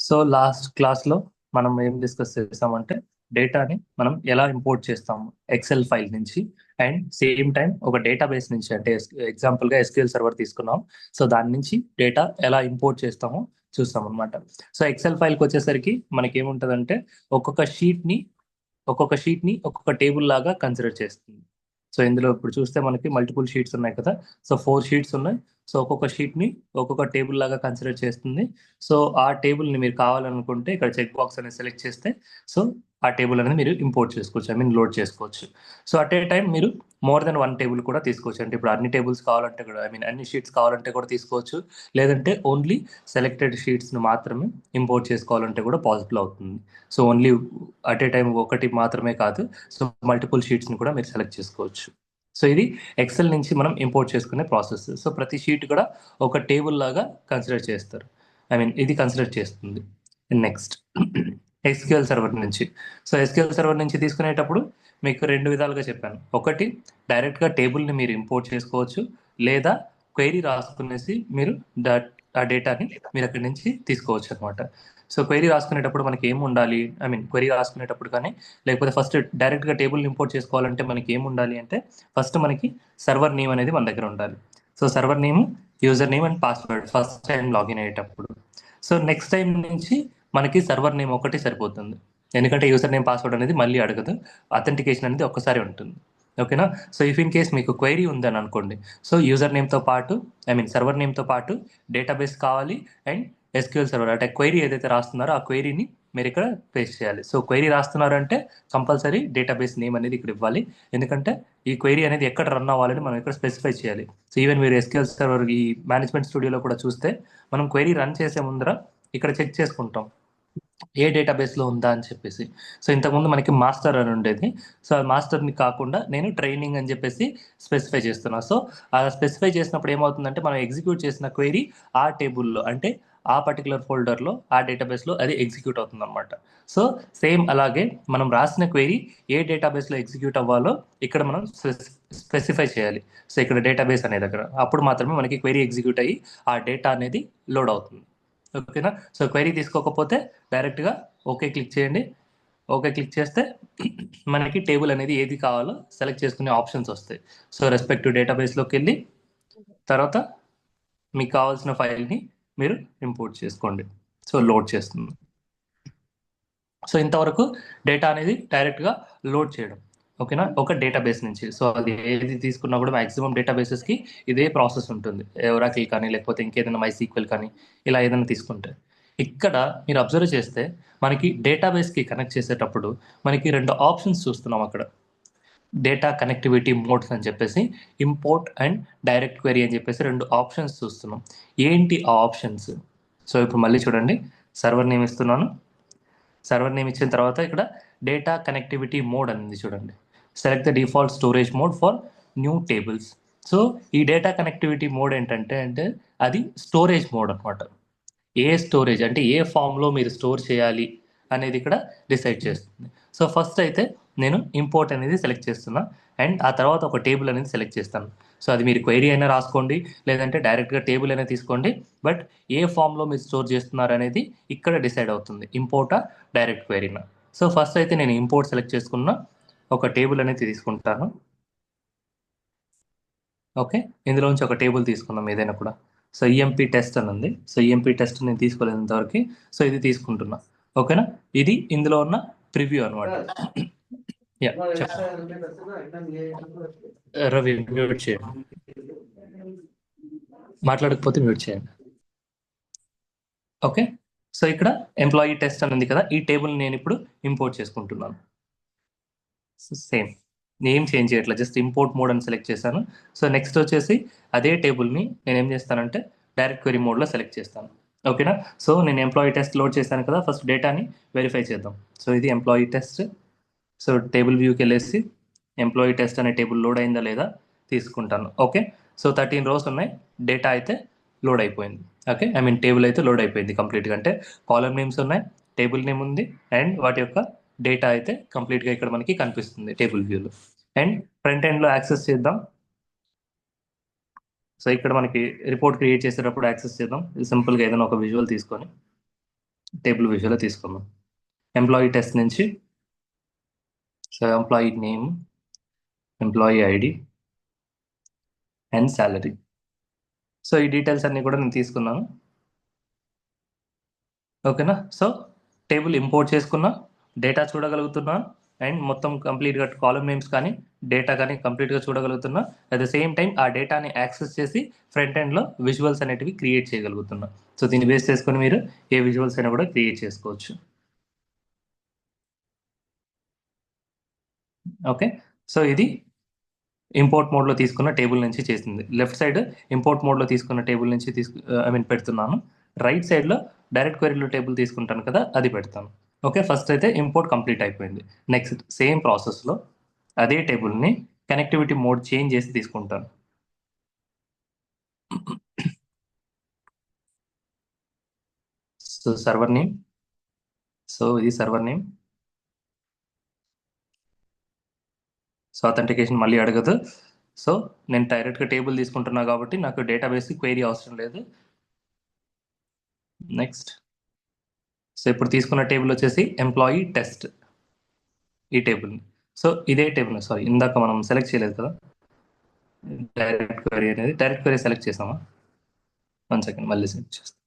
So last క్లాస్లో మనం ఏం డిస్కస్ చేస్తామంటే డేటాని మనం ఎలా ఇంపోర్ట్ చేస్తాము ఎక్సెల్ ఫైల్ నుంచి అండ్ సేమ్ టైం ఒక డేటాబేస్ నుంచి అంటే ఎగ్జాంపుల్గా ఎస్క్యూఎల్ సర్వర్ తీసుకున్నాం. సో దాని నుంచి డేటా ఎలా ఇంపోర్ట్ చేస్తామో చూస్తాం అనమాట. సో ఎక్సెల్ ఫైల్కి వచ్చేసరికి మనకి ఏముంటుందంటే ఒక్కొక్క షీట్ని ఒక్కొక్క టేబుల్ లాగా కన్సిడర్ చేస్తుంది. సో ఇందులో ఇప్పుడు చూస్తే మనకి మల్టిపుల్ షీట్స్ ఉన్నాయి కదా. సో 4 షీట్స్ ఉన్నాయి. సో ఒక్కొక్క షీట్ని ఒక్కొక్క టేబుల్ లాగా కన్సిడర్ చేస్తుంది. సో ఆ టేబుల్ని మీరు కావాలనుకుంటే ఇక్కడ చెక్ బాక్స్ అనేది సెలెక్ట్ చేస్తే సో ఆ టేబుల్ అనేది మీరు ఇంపోర్ట్ చేసుకోవచ్చు, ఐ మీన్ లోడ్ చేసుకోవచ్చు. సో అట్ ఏ టైం మీరు మోర్ దెన్ వన్ టేబుల్ కూడా తీసుకోవచ్చు. అంటే ఇప్పుడు అన్ని టేబుల్స్ కావాలంటే కూడా, ఐ మీన్ అన్ని షీట్స్ కావాలంటే కూడా తీసుకోవచ్చు. లేదంటే ఓన్లీ సెలెక్టెడ్ షీట్స్ని మాత్రమే ఇంపోర్ట్ చేసుకోవాలంటే కూడా పాసిబుల్ అవుతుంది. So only at a time ఒకటి మాత్రమే కాదు, సో మల్టిపుల్ షీట్స్ని కూడా మీరు సెలెక్ట్ చేసుకోవచ్చు. సో ఇది ఎక్సెల్ నుంచి మనం ఇంపోర్ట్ చేసుకునే ప్రాసెస్. సో ప్రతి షీట్ కూడా ఒక టేబుల్ లాగా కన్సిడర్ చేస్తారు, ఐ మీన్ ఇది కన్సిడర్ చేస్తుంది. నెక్స్ట్ ఎస్క్యూఎల్ సర్వర్ నుంచి. సో ఎస్క్యూఎల్ సర్వర్ నుంచి తీసుకునేటప్పుడు మీకు రెండు విధాలుగా చెప్పాను. ఒకటి డైరెక్ట్గా టేబుల్ని మీరు ఇంపోర్ట్ చేసుకోవచ్చు, లేదా క్వైరీ రాసుకునేసి మీరు ఆ డేటాని మీరు అక్కడి నుంచి తీసుకోవచ్చు అనమాట. సో క్వైరీ రాసుకునేటప్పుడు మనకి ఏం ఉండాలి, ఐ మీన్ క్వైరీ రాసుకునేటప్పుడు కానీ లేకపోతే ఫస్ట్ డైరెక్ట్గా టేబుల్ ఇంపోర్ట్ చేసుకోవాలంటే మనకి ఏం ఉండాలి అంటే ఫస్ట్ మనకి సర్వర్ నేమ్ అనేది మన దగ్గర ఉండాలి. So server name, user name and password first time login అయ్యేటప్పుడు. సో నెక్స్ట్ టైం నుంచి మనకి సర్వర్ నేమ్ ఒకటి సరిపోతుంది, ఎందుకంటే యూజర్ నేమ్ పాస్వర్డ్ అనేది మళ్ళీ అడగదు, అథెంటికేషన్ అనేది ఒక్కసారి ఉంటుంది. ఓకేనా. సో ఇఫ్ ఇన్ కేస్ మీకు క్వైరీ ఉందని అనుకోండి, సో యూజర్ నేమ్తో పాటు, ఐ మీన్ సర్వర్ నేమ్తో పాటు డేటాబేస్ కావాలి అండ్ ఎస్క్యూఎల్ సర్వర్ అంటే క్వైరీ ఏదైతే రాస్తున్నారో ఆ క్వైరీని మీరు ఇక్కడ పేస్ట్ చేయాలి. సో క్వైరీ రాస్తున్నారు అంటే కంపల్సరీ డేటాబేస్ నేమ్ అనేది ఇక్కడ ఇవ్వాలి, ఎందుకంటే ఈ క్వైరీ అనేది ఎక్కడ రన్ అవ్వాలని మనం ఇక్కడ స్పెసిఫై చేయాలి. సో ఈవెన్ మీరు ఎస్క్యూఎల్ సర్వర్ ఈ మేనేజ్మెంట్ స్టూడియోలో కూడా చూస్తే మనం క్వైరీ రన్ చేసే ముందర ఇక్కడ చెక్ చేసుకుంటాం ఏ డేటాబేస్లో ఉందా అని చెప్పేసి. సో ఇంతకుముందు మనకి మాస్టర్ అని ఉండేది. సో ఆ మాస్టర్ని కాకుండా నేను ట్రైనింగ్ అని చెప్పేసి స్పెసిఫై చేస్తున్నా. సో ఆ స్పెసిఫై చేసినప్పుడు ఏమవుతుందంటే మనం ఎగ్జిక్యూట్ చేసిన క్వైరీ ఆ టేబుల్లో అంటే ఆ పర్టికులర్ ఫోల్డర్లో ఆ డేటాబేస్లో అది ఎగ్జిక్యూట్ అవుతుంది అనమాట. సో సేమ్ అలాగే మనం రాసిన క్వైరీ ఏ డేటాబేస్లో ఎగ్జిక్యూట్ అవ్వాలో ఇక్కడ మనం స్పెసిఫై చేయాలి. సో ఇక్కడ డేటాబేస్ అనే దగ్గర అప్పుడు మాత్రమే మనకి క్వైరీ ఎగ్జిక్యూట్ అయ్యి ఆ డేటా అనేది లోడ్ అవుతుంది. ఓకేనా. సో క్వైరీ తీసుకోకపోతే డైరెక్ట్గా ఓకే క్లిక్ చేయండి. ఓకే క్లిక్ చేస్తే మనకి టేబుల్ అనేది ఏది కావాలో సెలెక్ట్ చేసుకునే ఆప్షన్స్ వస్తాయి. సో రెస్పెక్టివ్ డేటాబేస్లోకి వెళ్ళి తర్వాత మీకు కావాల్సిన ఫైల్ని మీరు ఇంపోర్ట్ చేసుకోండి. సో లోడ్ చేస్తుంది. సో ఇంతవరకు డేటా అనేది డైరెక్ట్గా లోడ్ చేయడం. ఓకేనా, ఒక డేటాబేస్ నుంచి. సో అది ఏది తీసుకున్నా కూడా మ్యాక్సిమం డేటాబేసెస్కి ఇదే ప్రాసెస్ ఉంటుంది. ఒరాకిల్ కానీ లేకపోతే ఇంకేదైనా మైసీక్వెల్ కానీ ఇలా ఏదైనా తీసుకుంటే. ఇక్కడ మీరు అబ్జర్వ్ చేస్తే మనకి డేటాబేస్కి కనెక్ట్ చేసేటప్పుడు మనకి రెండు ఆప్షన్స్ చూస్తున్నాం అక్కడ. డేటా కనెక్టివిటీ మోడ్స్ అని చెప్పేసి ఇంపోర్ట్ అండ్ డైరెక్ట్ క్వెరీ అని చెప్పేసి రెండు ఆప్షన్స్ చూస్తున్నాం. ఏంటి ఆ ఆప్షన్స్? సో ఇప్పుడు మళ్ళీ చూడండి, సర్వర్ నేమ్ ఇస్తున్నాను. సర్వర్ నేమ్ ఇచ్చిన తర్వాత ఇక్కడ డేటా కనెక్టివిటీ మోడ్ అనేది చూడండి. Select the default storage mode for new tables. So ఈ డేటా కనెక్టివిటీ మోడ్ ఏంటంటే అది స్టోరేజ్ మోడ్ అనమాట. ఏ స్టోరేజ్ అంటే ఏ ఫామ్లో మీరు స్టోర్ చేయాలి అనేది ఇక్కడ డిసైడ్ చేస్తుంది. సో ఫస్ట్ అయితే నేను ఇంపోర్ట్ అనేది సెలెక్ట్ చేస్తున్నా అండ్ ఆ తర్వాత ఒక టేబుల్ అనేది సెలెక్ట్ చేస్తాను. సో అది మీరు క్వైరీ అయినా రాసుకోండి, లేదంటే డైరెక్ట్గా టేబుల్ అయినా తీసుకోండి. బట్ ఏ ఫామ్లో మీరు స్టోర్ చేస్తున్నారు అనేది ఇక్కడ డిసైడ్ అవుతుంది, ఇంపోర్టా డైరెక్ట్ క్వైరీనా. సో ఫస్ట్ అయితే నేను ఇంపోర్ట్ సెలెక్ట్ చేసుకున్న ఒక టేబుల్ అనేది తీసుకుంటాను. ఓకే, ఇందులోంచి ఒక టేబుల్ తీసుకుందాం ఏదైనా కూడా. సో ఈఎంపీ టెస్ట్ అని ఉంది. సో ఈఎంపీ టెస్ట్ నేను తీసుకోలేదు ఇంతవరకు. సో ఇది తీసుకుంటున్నా. ఓకేనా, ఇది ఇందులో ఉన్న ప్రివ్యూ అనమాట. యా, రవి మ్యూట్ చేయండి, మాట్లాడకపోతే మ్యూట్ చేయండి. ఓకే, సో ఇక్కడ ఎంప్లాయీ టెస్ట్ అని ఉంది కదా, ఈ టేబుల్ నేను ఇప్పుడు ఇంపోర్ట్ చేసుకుంటున్నాను. సేమ్ నేమ్ చేంజ్ చేయట్లేదు, జస్ట్ ఇంపోర్ట్ మోడ్ అని సెలెక్ట్ చేశాను. సో నెక్స్ట్ వచ్చేసి అదే టేబుల్ని నేను ఏం చేస్తానంటే డైరెక్ట్ క్వెరీ మోడ్లో సెలెక్ట్ చేస్తాను. ఓకేనా. సో నేను ఎంప్లాయీ టెస్ట్ లోడ్ చేశాను కదా, ఫస్ట్ డేటాని వెరిఫై చేద్దాం. సో ఇది ఎంప్లాయీ టెస్ట్. సో టేబుల్ వ్యూకి వెళ్ళేసి ఎంప్లాయీ టెస్ట్ అనే టేబుల్ లోడ్ అయిందా లేదా తీసుకుంటాను. ఓకే, సో 13 rows ఉన్నాయి, డేటా అయితే లోడ్ అయిపోయింది. ఓకే, ఐ మీన్ టేబుల్ అయితే లోడ్ అయిపోయింది కంప్లీట్గా. అంటే కాలమ్ నేమ్స్ ఉన్నాయి, టేబుల్ నేమ్ ఉంది అండ్ వాటి యొక్క డేటా అయితే కంప్లీట్గా ఇక్కడ మనకి కనిపిస్తుంది టేబుల్ వ్యూలో. అండ్ ఫ్రంట్ ఎండ్లో యాక్సెస్ చేద్దాం. సో ఇక్కడ మనకి రిపోర్ట్ క్రియేట్ చేసేటప్పుడు యాక్సెస్ చేద్దాం సింపుల్గా ఏదైనా ఒక విజువల్ తీసుకొని. టేబుల్ విజువల్ తీసుకుందాం. ఎంప్లాయీ టెస్ట్ నుంచి so employee name, employee ID and salary. So ఈ డీటెయిల్స్ అన్ని కూడా నేను తీసుకున్నాను. ఓకేనా. సో టేబుల్ ఇంపోర్ట్ చేసుకున్నా, డేటా చూడగలుగుతున్నా, అండ్ మొత్తం కంప్లీట్గా కాలమ్ నేమ్స్ కానీ డేటా కానీ కంప్లీట్గా చూడగలుగుతున్నా. అట్ ద సేమ్ టైం ఆ డేటాని యాక్సెస్ చేసి ఫ్రంట్ ఎండ్లో విజువల్స్ అనేటివి క్రియేట్ చేయగలుగుతున్నా. సో దీన్ని బేస్ చేసుకొని మీరు ఏ విజువల్స్ అయినా కూడా క్రియేట్ చేసుకోవచ్చు. ఓకే. సో ఇది ఇంపోర్ట్ మోడ్లో తీసుకున్న టేబుల్ నుంచి చేసింది. లెఫ్ట్ సైడ్ ఇంపోర్ట్ మోడ్లో తీసుకున్న టేబుల్ నుంచి పెడుతున్నాను. రైట్ సైడ్లో డైరెక్ట్ క్వెరీలో టేబుల్ తీసుకుంటాను కదా, అది పెడతాను. ఓకే. ఫస్ట్ అయితే ఇంపోర్ట్ కంప్లీట్ అయిపోయింది. నెక్స్ట్ సేమ్ ప్రాసెస్లో అదే టేబుల్ని కనెక్టివిటీ మోడ్ చేంజ్ చేసి తీసుకుంటాను. సో సర్వర్ నేమ్, సో ఇది సర్వర్ నేమ్. సో అథెంటికేషన్ మళ్ళీ అడగదు. సో నేను డైరెక్ట్గా టేబుల్ తీసుకుంటున్నా కాబట్టి నాకు డేటాబేస్ క్వెరీ అవసరం లేదు. నెక్స్ట్. సో ఇప్పుడు తీసుకున్న టేబుల్ వచ్చేసి ఎంప్లాయీ టెస్ట్, ఈ టేబుల్ని. సో ఇదే టేబుల్, సారీ ఇందాక మనం సెలెక్ట్ చేయలేదు కదా డైరెక్ట్ క్వెరీ అనేది. డైరెక్ట్ క్వెరీ సెలెక్ట్ చేసామా? 1 సెకండ్, మళ్ళీ సెలెక్ట్ చేస్తాను.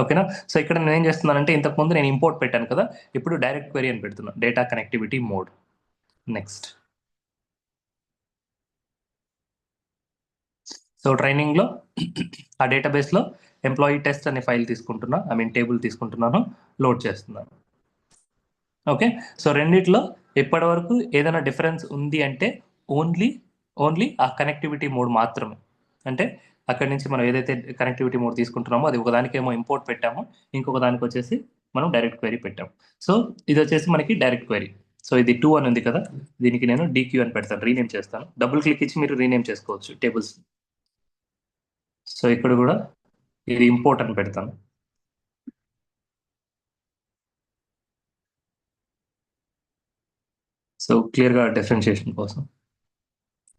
ఓకేనా. సో ఇక్కడ నేను ఏం చేస్తున్నానంటే ఇంతకుముందు నేను ఇంపోర్ట్ పెట్టాను కదా, ఇప్పుడు డైరెక్ట్ క్వెరీ అని పెడుతున్నాను, data connectivity mode. Next. So ట్రైనింగ్లో ఆ డేటాబేస్లో ఎంప్లాయీ టెస్ట్ అనే ఫైల్ తీసుకుంటున్నా, టేబుల్ తీసుకుంటున్నాను, లోడ్ చేస్తున్నాను. ఓకే. సో రెండిట్లో ఇప్పటి వరకు ఏదైనా డిఫరెన్స్ ఉంది అంటే ఓన్లీ ఓన్లీ ఆ కనెక్టివిటీ మోడ్ మాత్రమే. అంటే అక్కడి నుంచి మనం ఏదైతే కనెక్టివిటీ మోడ్ తీసుకుంటున్నామో అది ఒకదానికేమో ఇంపోర్ట్ పెట్టాము, ఇంకొక దానికి వచ్చేసి మనం డైరెక్ట్ క్వెరీ పెట్టాము. సో ఇది వచ్చేసి మనకి డైరెక్ట్ క్వెరీ. సో ఇది 2 అని ఉంది కదా, దీనికి నేను DQ అని పెడతాను, రీనేమ్ చేస్తాను. డబుల్ క్లిక్ ఇచ్చి మీరు రీనేమ్ చేసుకోవచ్చు టేబుల్స్. సో ఇక్కడ కూడా ఇది ఇంపోర్ట్ అని పెడతాను. సో క్లియర్గా డిఫరెన్షియేషన్ కోసం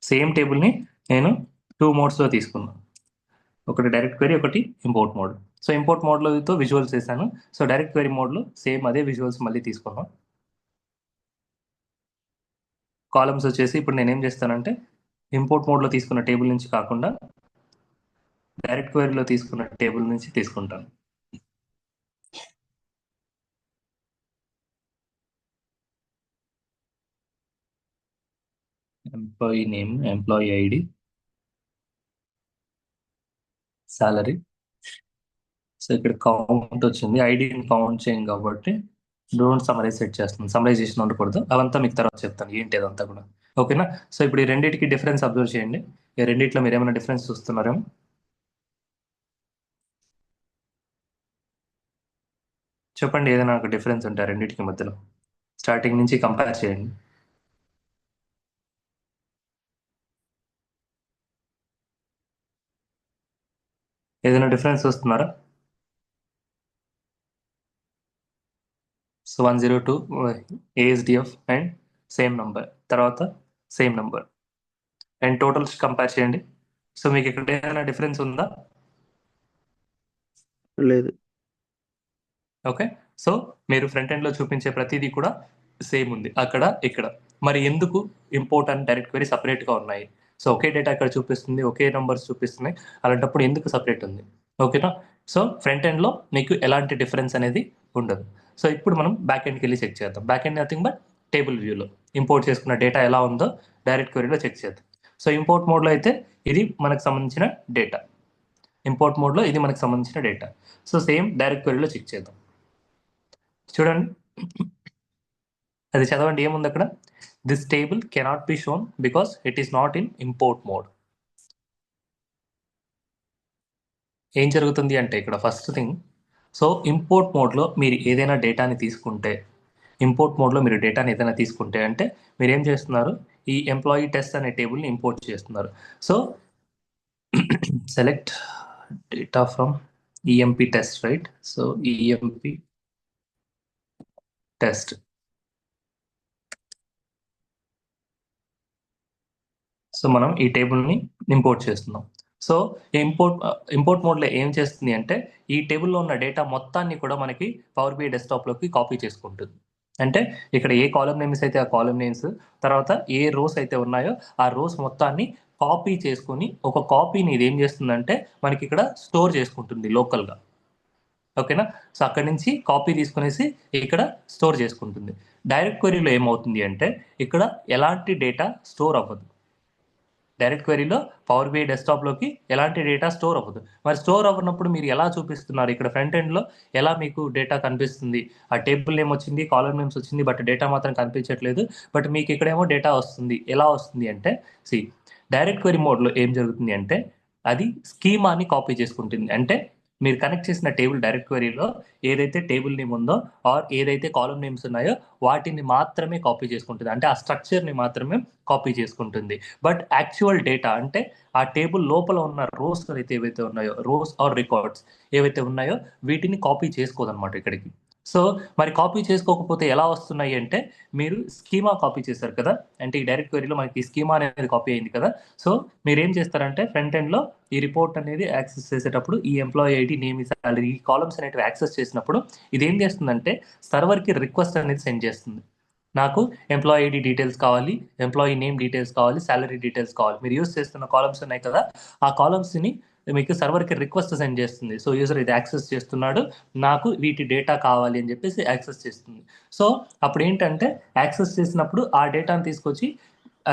సేమ్ టేబుల్ని నేను 2 మోడ్స్లో తీసుకున్నాను. ఒకటి డైరెక్ట్ క్వెరీ, ఒకటి ఇంపోర్ట్ మోడ్. సో ఇంపోర్ట్ మోడ్లో విజువల్స్ చేశాను. సో డైరెక్ట్ క్వెరీ మోడ్లో సేమ్ అదే విజువల్స్ మళ్ళీ తీసుకున్నాం. కాలమ్స్ వచ్చేసి ఇప్పుడు నేను ఏం చేస్తానంటే ఇంపోర్ట్ మోడ్లో తీసుకున్న టేబుల్ నుంచి కాకుండా డైరెక్ట్ క్వెరీలో తీసుకున్న టేబుల్ నుంచి తీసుకుంటాను. Employee name, employee ID, salary. So ఇక్కడ కౌంట్ వచ్చింది, ఐడిని కౌంట్ చేయం కాబట్టి డోంట్ సమరైజ్ సెట్ చేస్తున్నాను. సమరైజేషన్ ఉండకూడదు, అవంతా మీకు తర్వాత చెప్తాను ఏంటి అదంతా కూడా. ఓకేనా. సో ఇప్పుడు ఈ రెండింటికి డిఫరెన్స్ అబ్జర్వ్ చేయండి. ఈ రెండిట్లో మీరు ఏమైనా డిఫరెన్స్ చూస్తున్నారేమో చెప్పండి. ఏదైనా ఒక డిఫరెన్స్ ఉంటే ఆ రెండింటికి మధ్యలో స్టార్టింగ్ నుంచి కంపేర్ చేయండి. ఏదైనా డిఫరెన్స్ చూస్తున్నారా? So 102 ASDF and same number, తర్వాత same number and totals compare చేయండి. సో మీకు ఇక్కడ ఏదైనా డిఫరెన్స్ ఉందా? లేదు. ఓకే. సో మీరు ఫ్రంట్ ఎండ్లో చూపించే ప్రతిదీ కూడా సేమ్ ఉంది అక్కడ ఇక్కడ. మరి ఎందుకు ఇంపోర్ట్ అండ్ డైరెక్ట్ క్వెరీ సపరేట్గా ఉన్నాయి? సో ఒకే డేటా ఇక్కడ చూపిస్తుంది, ఒకే నంబర్స్ చూపిస్తున్నాయి, అలాంటప్పుడు ఎందుకు సపరేట్ ఉంది? ఓకేనా. సో ఫ్రంట్ ఎండ్లో మీకు ఎలాంటి డిఫరెన్స్ అనేది ఉండదు. సో ఇప్పుడు మనం బ్యాక్ ఎండ్కి వెళ్ళి చెక్ చేద్దాం. Back end nothing but table వ్యూలో ఇంపోర్ట్ చేసుకున్న డేటా ఎలా ఉందో డైరెక్ట్ క్వెరీలో చెక్ చేద్దాం. సో ఇంపోర్ట్ మోడ్లో అయితే ఇది మనకు సంబంధించిన డేటా, ఇంపోర్ట్ మోడ్లో ఇది మనకు సంబంధించిన డేటా. సో సేమ్ డైరెక్ట్ క్వెరీలో చెక్ చేద్దాం. చూడండి, అది చదవండి ఏముంది అక్కడ. This table cannot be shown because it is not in import mode. ఏం జరుగుతుంది అంటే ఇక్కడ ఫస్ట్ థింగ్, సో ఇంపోర్ట్ మోడ్లో మీరు ఏదైనా డేటాని తీసుకుంటే, ఇంపోర్ట్ మోడ్లో మీరు డేటాని ఏదైనా తీసుకుంటే అంటే మీరు ఏం చేస్తున్నారు, ఈ ఎంప్లాయీ టెస్ట్ అనే టేబుల్ని ఇంపోర్ట్ చేస్తున్నారు. So select data from EMP test, right? So EMP test. So మనం ఈ టేబుల్ని ఇంపోర్ట్ చేస్తున్నాం. సో ఇంపోర్ట్ మోడ్లో ఏం చేస్తుంది అంటే ఈ టేబుల్లో ఉన్న డేటా మొత్తాన్ని కూడా మనకి పవర్ బిఐ డెస్క్టాప్లోకి కాపీ చేసుకుంటుంది. అంటే ఇక్కడ ఏ కాలం నేమ్స్ అయితే ఆ కాలం నేమ్స్, తర్వాత ఏ రోస్ అయితే ఉన్నాయో ఆ రోస్ మొత్తాన్ని కాపీ చేసుకుని ఒక కాపీని ఇది ఏం చేస్తుందంటే మనకి ఇక్కడ స్టోర్ చేసుకుంటుంది లోకల్గా. ఓకేనా? సో అక్కడి నుంచి కాపీ తీసుకునేసి ఇక్కడ స్టోర్ చేసుకుంటుంది. డైరెక్ట్ క్వెరీలో ఏమవుతుంది అంటే ఇక్కడ ఎలాంటి డేటా స్టోర్ అవ్వదు. డైరెక్ట్ క్వెరీలో పవర్ బిఐ డెస్క్టాప్లోకి ఎలాంటి డేటా స్టోర్ అవ్వదు. మరి స్టోర్ అవ్వనప్పుడు మీరు ఎలా చూపిస్తున్నారు? ఇక్కడ ఫ్రంట్ ఎండ్లో ఎలా మీకు డేటా కనిపిస్తుంది? ఆ టేబుల్ నేమ్ వచ్చింది, కాలం నేమ్స్ వచ్చింది, బట్ డేటా మాత్రం కనిపించట్లేదు. బట్ మీకు ఇక్కడేమో డేటా వస్తుంది. ఎలా వస్తుంది అంటే డైరెక్ట్ క్వెరీ మోడ్లో ఏం జరుగుతుంది అంటే అది స్కీమాని కాపీ చేసుకుంటుంది. అంటే మీరు కనెక్ట్ చేసిన టేబుల్ డైరెక్ట్ క్వెరీలో ఏదైతే టేబుల్ నేమ్ ఉందో ఆర్ ఏదైతే కాలం నేమ్స్ ఉన్నాయో వాటిని మాత్రమే కాపీ చేసుకుంటుంది. అంటే ఆ స్ట్రక్చర్ని మాత్రమే కాపీ చేసుకుంటుంది. బట్ యాక్చువల్ డేటా అంటే ఆ టేబుల్ లోపల ఉన్న రోస్ అయితే ఏవైతే ఉన్నాయో, రోస్ ఆర్ రికార్డ్స్ ఏవైతే ఉన్నాయో వీటిని కాపీ చేసుకోదన్నమాట ఇక్కడికి. సో మరి కాపీ చేసుకోకపోతే ఎలా వస్తున్నాయి అంటే మీరు స్కీమా కాపీ చేశారు కదా, అంటే ఈ డైరెక్ట్ క్వెరీలో మనకి స్కీమా అనేది కాపీ అయింది కదా. సో మీరు ఏం చేస్తారంటే ఫ్రంట్ ఎండ్లో ఈ రిపోర్ట్ అనేది యాక్సెస్ చేసేటప్పుడు ఈ ఎంప్లాయీ ఐడి, నేమ్, సాలరీ, ఈ కాలమ్స్ అనేవి యాక్సెస్ చేసినప్పుడు ఇది ఏం చేస్తుందంటే సర్వర్కి రిక్వెస్ట్ అనేది సెండ్ చేస్తుంది. నాకు ఎంప్లాయీ ఐడి డీటెయిల్స్ కావాలి, ఎంప్లాయీ నేమ్ డీటెయిల్స్ కావాలి, సాలరీ డీటెయిల్స్ కావాలి. మీరు యూస్ చేస్తున్న కాలమ్స్ ఉన్నాయి కదా, ఆ కాలమ్స్ని మీకు సర్వర్కి రిక్వెస్ట్ సెండ్ చేస్తుంది. సో యూజర్ ఇది యాక్సెస్ చేస్తున్నాడు, నాకు వీటి డేటా కావాలి అని చెప్పేసి యాక్సెస్ చేస్తుంది. సో అప్పుడు ఏంటంటే యాక్సెస్ చేసినప్పుడు ఆ డేటాను తీసుకొచ్చి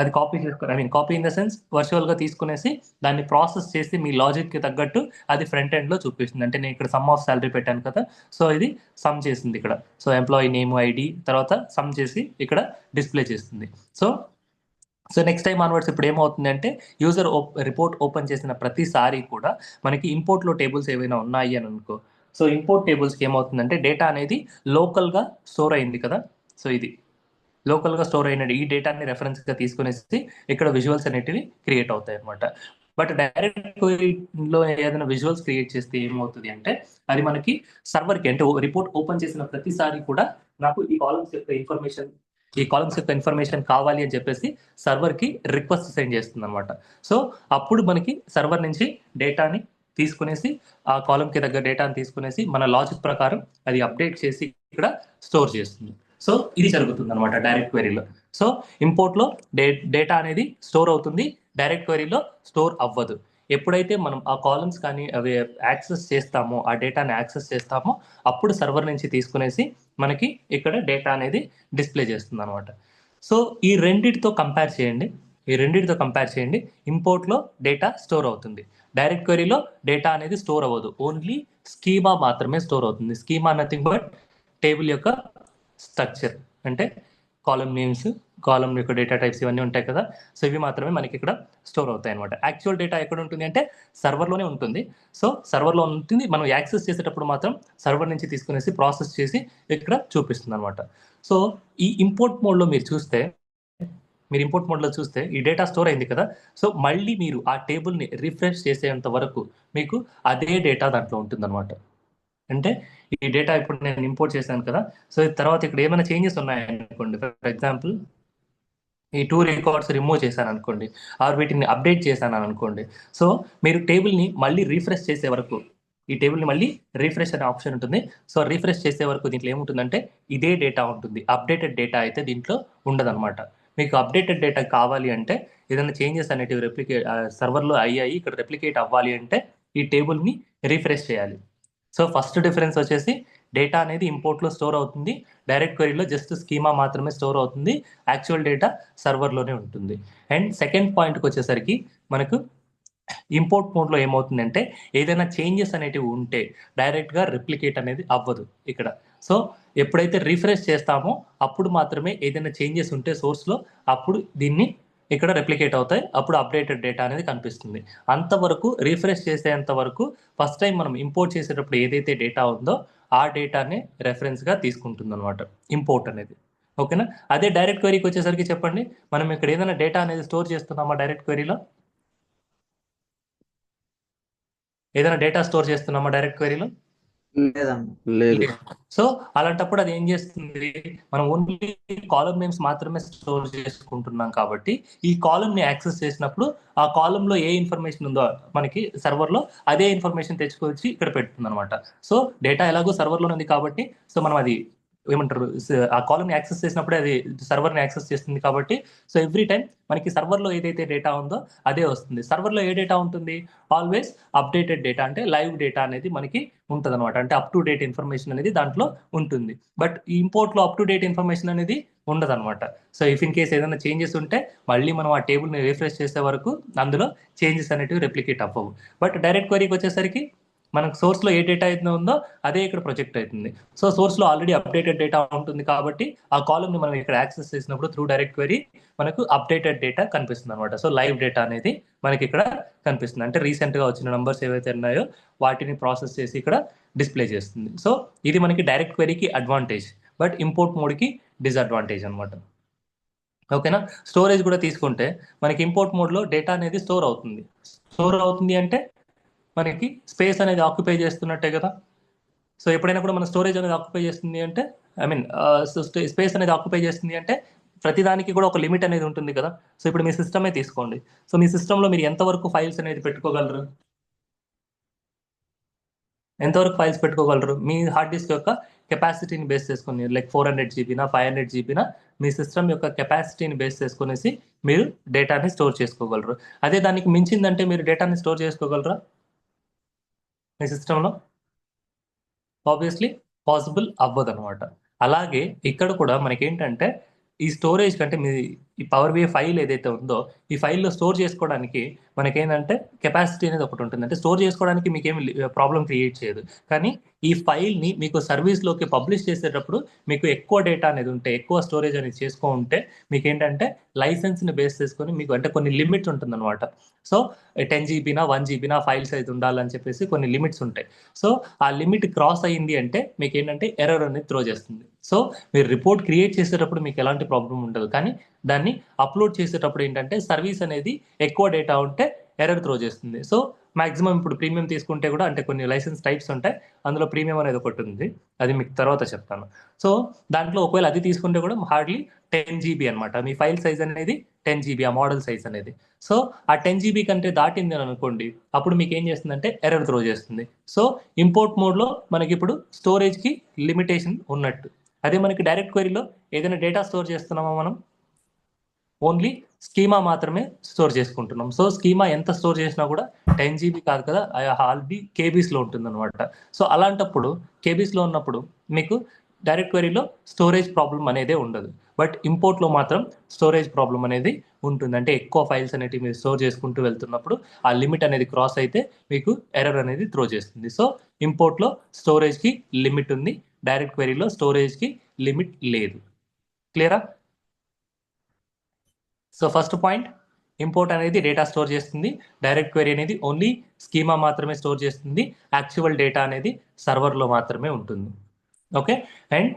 అది కాపీ చేసుకుని, కాపీ ఇన్ ద సెన్స్ వర్చువల్గా తీసుకునేసి దాన్ని ప్రాసెస్ చేసి మీ లాజిక్కి తగ్గట్టు అది ఫ్రంట్ ఎండ్లో చూపిస్తుంది. అంటే నేను ఇక్కడ సమ్ ఆఫ్ సాలరీ పెట్టాను కదా, సో ఇది సమ్ చేసింది ఇక్కడ. సో ఎంప్లాయీ నేమ్, ఐడి, తర్వాత సమ్ చేసి ఇక్కడ డిస్ప్లే చేస్తుంది. సో నెక్స్ట్ టైం ఆన్వర్డ్స్ ఇప్పుడు ఏమవుతుంది అంటే యూజర్ రిపోర్ట్ ఓపెన్ చేసిన ప్రతిసారి కూడా మనకి ఇంపోర్ట్లో టేబుల్స్ ఏవైనా ఉన్నాయి అని అనుకో, సో ఇంపోర్ట్ టేబుల్స్కి ఏమవుతుందంటే డేటా అనేది లోకల్గా స్టోర్ అయింది కదా. సో ఇది లోకల్గా స్టోర్ అయిన ఈ డేటాని రెఫరెన్స్గా తీసుకునేసి ఇక్కడ విజువల్స్ అనేటివి క్రియేట్ అవుతాయి అనమాట. బట్ డైరెక్ట్ లో ఏదైనా విజువల్స్ క్రియేట్ చేస్తే ఏమవుతుంది అంటే అది మనకి సర్వర్కి, అంటే రిపోర్ట్ ఓపెన్ చేసిన ప్రతిసారి కూడా నాకు ఈ కాలమ్స్ యొక్క ఇన్ఫర్మేషన్ కావాలి అని చెప్పేసి సర్వర్కి రిక్వెస్ట్ సెండ్ చేస్తుంది అనమాట. సో అప్పుడు మనకి సర్వర్ నుంచి డేటాని తీసుకునేసి ఆ కాలంకి దగ్గర డేటాని తీసుకునేసి మన లాజిక్ ప్రకారం అది అప్డేట్ చేసి ఇక్కడ స్టోర్ చేస్తుంది. సో ఇది జరుగుతుంది అనమాట డైరెక్ట్ క్వెరీలో. సో ఇంపోర్ట్లో డేటా అనేది స్టోర్ అవుతుంది, డైరెక్ట్ క్వెరీలో స్టోర్ అవ్వదు. ఎప్పుడైతే మనం ఆ కాలమ్స్ కానీ అవి యాక్సెస్ చేస్తామో, ఆ డేటాని యాక్సెస్ చేస్తామో అప్పుడు సర్వర్ నుంచి తీసుకునేసి మనకి ఇక్కడ డేటా అనేది డిస్ప్లే చేస్తుంది అనమాట. సో ఈ రెండిటితో కంపేర్ చేయండి. ఇంపోర్ట్లో డేటా స్టోర్ అవుతుంది, డైరెక్ట్ క్వెరీలో డేటా అనేది స్టోర్ అవ్వదు. ఓన్లీ స్కీమా మాత్రమే స్టోర్ అవుతుంది. స్కీమా నథింగ్ బట్ టేబుల్ యొక్క స్ట్రక్చర్, అంటే కాలం నేమ్స్, కాలం యొక్క డేటా టైప్స్ ఇవన్నీ ఉంటాయి కదా. సో ఇవి మాత్రమే మనకి ఇక్కడ స్టోర్ అవుతాయి అనమాట. యాక్చువల్ డేటా ఎక్కడ ఉంటుంది అంటే సర్వర్లోనే ఉంటుంది. సో సర్వర్లో ఉంటుంది, మనం యాక్సెస్ చేసేటప్పుడు మాత్రం సర్వర్ నుంచి తీసుకునేసి ప్రాసెస్ చేసి ఇక్కడ చూపిస్తుంది అనమాట. సో ఈ ఇంపోర్ట్ మోడ్లో చూస్తే ఈ డేటా స్టోర్ అయింది కదా. సో మళ్ళీ మీరు ఆ టేబుల్ని రిఫ్రెష్ చేసేంత వరకు మీకు అదే డేటా దాంట్లో ఉంటుందన్నమాట. అంటే ఈ డేటా ఇప్పుడు నేను ఇంపోర్ట్ చేశాను కదా, సో తర్వాత ఇక్కడ ఏమైనా చేంజెస్ ఉన్నాయనుకోండి, ఫర్ ఎగ్జాంపుల్ ఈ 2 రికార్డ్స్ రిమూవ్ చేశాను అనుకోండి, ఆర్ వీటిని అప్డేట్ చేశాను అనుకోండి. సో మీరు టేబుల్ని మళ్ళీ రీఫ్రెష్ చేసే వరకు, ఈ టేబుల్ని మళ్ళీ రీఫ్రెష్ అనే ఆప్షన్ ఉంటుంది. సో రీఫ్రెష్ చేసే వరకు దీంట్లో ఏముంటుందంటే ఇదే డేటా ఉంటుంది, అప్డేటెడ్ డేటా అయితే దీంట్లో ఉండదన్నమాట. మీకు అప్డేటెడ్ డేటా కావాలి అంటే ఏదైనా చేంజెస్ అనేటివి సర్వర్లో అయ్యాయి, ఇక్కడ రెప్లికేట్ అవ్వాలి అంటే ఈ టేబుల్ని రీఫ్రెష్ చేయాలి. సో ఫస్ట్ డిఫరెన్స్ వచ్చేసి డేటా అనేది ఇంపోర్ట్లో స్టోర్ అవుతుంది, డైరెక్ట్ క్వెరీలో జస్ట్ స్కీమా మాత్రమే స్టోర్ అవుతుంది, యాక్చువల్ డేటా సర్వర్లోనే ఉంటుంది. అండ్ సెకండ్ పాయింట్కి వచ్చేసరికి మనకు ఇంపోర్ట్ మోడ్లో ఏమవుతుందంటే ఏదైనా చేంజెస్ అనేటివి ఉంటే డైరెక్ట్గా రిప్లికేట్ అనేది అవ్వదు ఇక్కడ. సో ఎప్పుడైతే రిఫ్రెష్ చేస్తామో అప్పుడు మాత్రమే ఏదైనా చేంజెస్ ఉంటే సోర్స్లో అప్పుడు దీన్ని ఇక్కడ రెప్లికేట్ అవుతాయి, అప్పుడు అప్డేటెడ్ డేటా అనేది కనిపిస్తుంది. అంతవరకు రిఫ్రెష్ చేసేంత వరకు ఫస్ట్ టైం మనం ఇంపోర్ట్ చేసేటప్పుడు ఏదైతే డేటా ఉందో ఆ డేటాని రెఫరెన్స్గా తీసుకుంటుంది అనమాట ఇంపోర్ట్ అనేది. ఓకేనా? అదే డైరెక్ట్ క్వెరీకి వచ్చేసరికి చెప్పండి, మనం ఇక్కడ ఏదైనా డేటా అనేది స్టోర్ చేస్తున్నామా డైరెక్ట్ క్వెరీలో? ఏదైనా డేటా స్టోర్ చేస్తున్నామా డైరెక్ట్ క్వెరీలో? లేదన్న. లేదు. లేదు. సో అలాంటప్పుడు అది ఏం చేస్తుంది, మనం ఓన్లీ కాలమ్ నేమ్స్ మాత్రమే స్టోర్ చేసుకుంటున్నాం కాబట్టి ఈ కాలమ్ ని యాక్సెస్ చేసినప్పుడు ఆ కాలమ్ లో ఏ ఇన్ఫర్మేషన్ ఉందో మనకి సర్వర్ లో అదే ఇన్ఫర్మేషన్ తెచ్చుకొచ్చి ఇక్కడ పెడుతుంది అనమాట. సో డేటా ఎలాగో సర్వర్ లో ఉంది కాబట్టి సో మనం అది ఏమంటారు ఆ కాలమ్ ని యాక్సెస్ చేసినప్పుడే అది సర్వర్ ని యాక్సెస్ చేస్తుంది కాబట్టి సో ఎవ్రీ టైం మనకి సర్వర్ లో ఏదైతే డేటా ఉందో అదే వస్తుంది. సర్వర్ లో ఏ డేటా ఉంటుంది, ఆల్వేస్ అప్డేటెడ్ డేటా అంటే లైవ్ డేటా అనేది మనకి ఉంటుంది అనమాట. అంటే అప్ టు డేట్ ఇన్ఫర్మేషన్ అనేది దాంట్లో ఉంటుంది. బట్ ఈ ఇంపోర్ట్ లో అప్ టు డేట్ ఇన్ఫర్మేషన్ అనేది ఉండదు అనమాట. సో ఇఫ్ ఇన్ కేస్ ఏదైనా చేంజెస్ ఉంటే మళ్ళీ మనం ఆ టేబుల్ ని రిఫ్రెష్ చేసే వరకు అందులో చేంజెస్ అనేటివి రెప్లికేట్ అవ్వవు. బట్ డైరెక్ట్ క్వరీకి వచ్చేసరికి మనకు సోర్స్ లో ఏ డేటా అయితే ఉందో అదే ఇక్కడ ప్రొజెక్ట్ అవుతుంది. సో సోర్స్ లో ఆల్రెడీ అప్డేటెడ్ డేటా ఉంటుంది కాబట్టి ఆ కాలమ్ ని మనం ఇక్కడ యాక్సెస్ చేసినప్పుడు త్రూ డైరెక్ట్ క్వరీ మనకు అప్డేటెడ్ డేటా కనిపిస్తుంది అనమాట. సో లైవ్ డేటా అనేది మనకి ఇక్కడ కనిపిస్తుంది. అంటే రీసెంట్ గా వచ్చిన నంబర్స్ ఏవైతే ఉన్నాయో వాటిని ప్రాసెస్ చేసి ఇక్కడ డిస్ప్లే చేస్తుంది. సో ఇది మనకి డైరెక్ట్ క్వరీకి అడ్వాంటేజ్, బట్ ఇంపోర్ట్ మోడ్కి డిసడ్వాంటేజ్ అనమాట. ఓకేనా. స్టోరేజ్ కూడా తీసుకుంటే మనకి ఇంపోర్ట్ మోడ్లో డేటా అనేది స్టోర్ అవుతుంది. స్టోర్ అవుతుంది అంటే మనకి స్పేస్ అనేది ఆక్యుపై చేస్తున్నట్టే కదా. సో ఎప్పుడైనా కూడా మన స్టోరేజ్ అనేది ఆక్యుపై చేస్తుంది అంటే ఐ మీన్ స్పేస్ అనేది ఆక్యుపై చేస్తుంది అంటే ప్రతిదానికి కూడా ఒక లిమిట్ అనేది ఉంటుంది కదా. సో ఇప్పుడు మీ సిస్టమే తీసుకోండి. సో మీ సిస్టంలో మీరు ఎంతవరకు ఫైల్స్ అనేది పెట్టుకోగలరు, ఎంతవరకు ఫైల్స్ పెట్టుకోగలరు మీ హార్డ్ డిస్క్ యొక్క కెపాసిటీని బేస్ చేసుకుని, లైక్ 400 GB 500 GB మీ సిస్టమ్ యొక్క కెపాసిటీని బేస్ చేసుకునేసి మీరు డేటాని స్టోర్ చేసుకోగలరు. అదే దానికి మించిందంటే మీరు డేటాని స్టోర్ చేసుకోగలరా మీ సిస్టంలో? ఆబ్వియస్లీ పాసిబుల్ అవ్వదు అనమాట. అలాగే ఇక్కడ కూడా మనకేంటంటే ఈ స్టోరేజ్ కంటే మీ ఈ పవర్ బిఐ ఫైల్ ఏదైతే ఉందో ఈ ఫైల్లో స్టోర్ చేసుకోవడానికి మనకేంటంటే కెపాసిటీ అనేది ఒకటి ఉంటుంది. అంటే స్టోర్ చేసుకోవడానికి మీకేమి ప్రాబ్లం క్రియేట్ చేయదు. కానీ ఈ ఫైల్ని మీకు సర్వీస్లోకి పబ్లిష్ చేసేటప్పుడు మీకు ఎక్కువ డేటా అనేది ఉంటే, ఎక్కువ స్టోరేజ్ అనేది చేసుకో ఉంటే మీకు ఏంటంటే లైసెన్స్ని బేస్ చేసుకొని మీకు అంటే కొన్ని లిమిట్ ఉంటుందన్నమాట. So 10 GB 1 GB file size ఉండాలని చెప్పేసి కొన్ని లిమిట్స్ ఉంటాయి. సో ఆ లిమిట్ క్రాస్ అయ్యింది అంటే మీకు ఏంటంటే ఎర్రర్ అనేది త్రో చేస్తుంది. సో మీరు రిపోర్ట్ క్రియేట్ చేసేటప్పుడు మీకు ఎలాంటి ప్రాబ్లం ఉండదు. కానీ దాన్ని అప్లోడ్ చేసేటప్పుడు ఏంటంటే సర్వీస్ అనేది ఎక్కువ డేటా ఉంటే ఎర్రర్ త్రో చేస్తుంది. సో మాక్సిమం ఇప్పుడు ప్రీమియం తీసుకుంటే కూడా అంటే కొన్ని లైసెన్స్ టైప్స్ ఉంటాయి, అందులో ప్రీమియం అనేది ఒకటి ఉంది, అది మీకు తర్వాత చెప్తాను. సో దాంట్లో ఒకవేళ అది తీసుకుంటే కూడా హార్డ్లీ 10 GB అనమాట మీ ఫైల్ సైజ్ అనేది. 10 GB ఆ మోడల్ సైజ్ అనేది. సో ఆ 10 GB కంటే దాటింది అని అనుకోండి, అప్పుడు మీకు ఏం చేస్తుందంటే ఎర్రర్ త్రో చేస్తుంది. సో ఇంపోర్ట్ మోడ్లో మనకి ఇప్పుడు స్టోరేజ్కి లిమిటేషన్ ఉన్నట్టు. అదే మనకి డైరెక్ట్ క్వరీలో ఏదైనా డేటా స్టోర్ చేస్తున్నామా మనం ఓన్లీ స్కీమా మాత్రమే స్టోర్ చేసుకుంటున్నాం. సో స్కీమా ఎంత స్టోర్ చేసినా కూడా 10 GB కాదు కదా, ఆల్రెడీ కేబీస్లో ఉంటుంది అనమాట. సో అలాంటప్పుడు కేబీస్లో ఉన్నప్పుడు మీకు డైరెక్ట్ క్వరీలో స్టోరేజ్ ప్రాబ్లం అనేదే ఉండదు. బట్ ఇంపోర్ట్లో మాత్రం స్టోరేజ్ ప్రాబ్లం అనేది ఉంటుంది. అంటే ఎక్కువ ఫైల్స్ అనేవి మీరు స్టోర్ చేసుకుంటూ వెళ్తున్నప్పుడు ఆ లిమిట్ అనేది క్రాస్ అయితే మీకు ఎర్రర్ అనేది త్రో చేస్తుంది. సో ఇంపోర్ట్లో స్టోరేజ్కి లిమిట్ ఉంది, డైరెక్ట్ క్వరీలో స్టోరేజ్కి లిమిట్ లేదు. క్లియరా? సో ఫస్ట్ పాయింట్, ఇంపోర్ట్ అనేది డేటా స్టోర్ చేస్తుంది, డైరెక్ట్ క్వరీ అనేది ఓన్లీ స్కీమా మాత్రమే స్టోర్ చేస్తుంది, యాక్చువల్ డేటా అనేది సర్వర్లో మాత్రమే ఉంటుంది. ఓకే. అండ్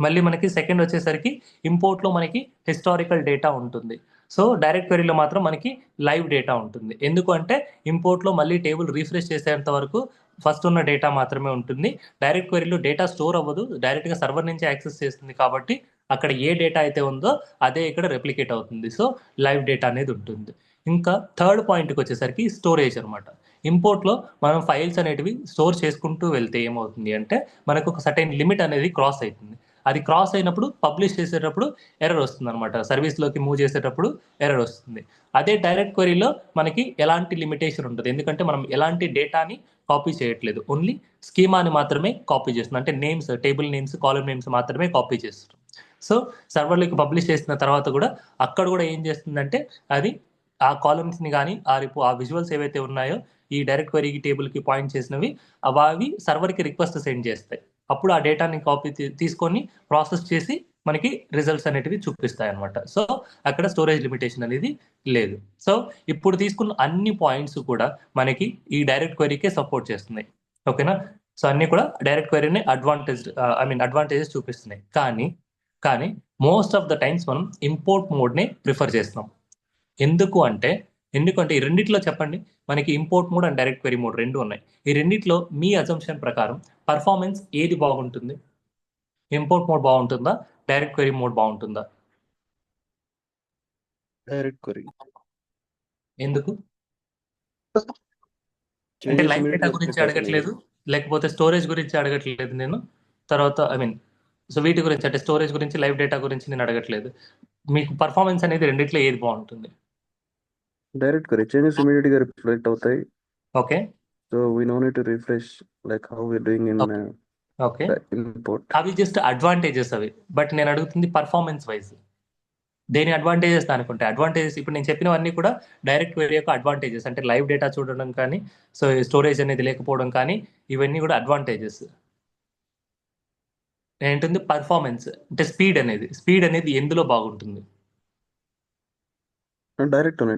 మళ్ళీ మనకి సెకండ్ వచ్చేసరికి ఇంపోర్ట్లో మనకి హిస్టారికల్ డేటా ఉంటుంది. సో డైరెక్ట్ క్వరీలో మాత్రం మనకి లైవ్ డేటా ఉంటుంది. ఎందుకు అంటే ఇంపోర్ట్లో మళ్ళీ టేబుల్ రీఫ్రెష్ చేసేంత వరకు ఫస్ట్ ఉన్న డేటా మాత్రమే ఉంటుంది. డైరెక్ట్ క్వరీలో డేటా స్టోర్ అవ్వదు, డైరెక్ట్గా సర్వర్ నుంచి యాక్సెస్ చేస్తుంది కాబట్టి అక్కడ ఏ డేటా అయితే ఉందో అదే ఇక్కడ రెప్లికేట్ అవుతుంది. సో లైవ్ డేటా అనేది ఉంటుంది. ఇంకా థర్డ్ పాయింట్కి వచ్చేసరికి స్టోరేజ్ అనమాట. ఇంపోర్ట్లో మనం ఫైల్స్ అనేటివి స్టోర్ చేసుకుంటూ వెళ్తే ఏమవుతుంది అంటే మనకు ఒక సర్టైన్ లిమిట్ అనేది క్రాస్ అవుతుంది. అది క్రాస్ అయినప్పుడు పబ్లిష్ చేసేటప్పుడు ఎర్రర్ వస్తుంది అనమాట. సర్వీస్లోకి మూవ్ చేసేటప్పుడు ఎర్రర్ వస్తుంది. అదే డైరెక్ట్ క్వరీలో మనకి ఎలాంటి లిమిటేషన్ ఉంటుంది, ఎందుకంటే మనం ఎలాంటి డేటాని కాపీ చేయట్లేదు, ఓన్లీ స్కీమాని మాత్రమే కాపీ చేస్తున్నాం. అంటే names, table names, column names మాత్రమే కాపీ చేస్తున్నాం. సో సర్వర్లోకి పబ్లిష్ చేసిన తర్వాత కూడా అక్కడ కూడా ఏం చేస్తుందంటే అది ఆ కాలమ్స్ని కానీ ఆ విజువల్స్ ఏవైతే ఉన్నాయో ఈ డైరెక్ట్ క్వరీకి టేబుల్కి పాయింట్ చేసినవి అవి సర్వర్కి రిక్వెస్ట్ సెండ్ చేస్తాయి. అప్పుడు ఆ డేటాని కాపీ తీసుకొని ప్రాసెస్ చేసి మనకి రిజల్ట్స్ అనేటివి చూపిస్తాయి అనమాట. సో అక్కడ స్టోరేజ్ లిమిటేషన్ అనేది లేదు. సో ఇప్పుడు తీసుకున్న అన్ని పాయింట్స్ కూడా మనకి ఈ డైరెక్ట్ క్వరీకే సపోర్ట్ చేస్తున్నాయి. ఓకేనా. సో అన్ని కూడా డైరెక్ట్ క్వరీని అడ్వాంటేజెస్ చూపిస్తున్నాయి. కానీ మోస్ట్ ఆఫ్ ద టైమ్స్ మనం ఇంపోర్ట్ మోడ్ని ప్రిఫర్ చేస్తున్నాం. ఎందుకు అంటే ఎందుకంటే ఈ రెండిట్లో చెప్పండి, మనకి import mode and direct query mode రెండు ఉన్నాయి. ఈ రెండిట్లో మీ అజంప్షన్ ప్రకారం పర్ఫార్మెన్స్ ఏది బాగుంటుంది? ఇంపోర్ట్ మోడ్ బాగుంటుందా, డైరెక్ట్ క్వెరీ మోడ్ బాగుంటుందా? Direct query. ఎందుకు? అంటే లైవ్ డేటా గురించి అడగట్లేదు, లేకపోతే స్టోరేజ్ గురించి అడగట్లేదు నేను. తర్వాత సో వీటి గురించి అంటే స్టోరేజ్ గురించి, లైవ్ డేటా గురించి నేను అడగట్లేదు. మీకు పర్ఫార్మెన్స్ అనేది రెండిట్లో ఏది బాగుంటుంది? డైరెక్ట్ క్వెరీ చేంజెస్ ఇమీడియట్ గా రిఫ్లెక్ట్ అవుతాయి. Okay, so we no need to refresh like how we doing in okay. Import. అవి జస్ట్ అడ్వాంటేజెస్ అవి. బట్ నేను అడుగుతుంది పర్ఫార్మెన్స్ వైజ్. దేని అడ్వాంటేజెస్ దానికి ఉంటాయి. అడ్వాంటేజెస్ ఇప్పుడు నేను చెప్పినవన్నీ కూడా డైరెక్ట్ క్వెరీ యొక్క అడ్వాంటేజెస్. అంటే లైవ్ డేటా చూడడం కానీ, సో స్టోరేజ్ అనేది లేకపోవడం కానీ, ఇవన్నీ కూడా అడ్వాంటేజెస్. ఏంటుంది పర్ఫార్మెన్స్ అంటే స్పీడ్ అనేది ఎందులో బాగుంటుంది?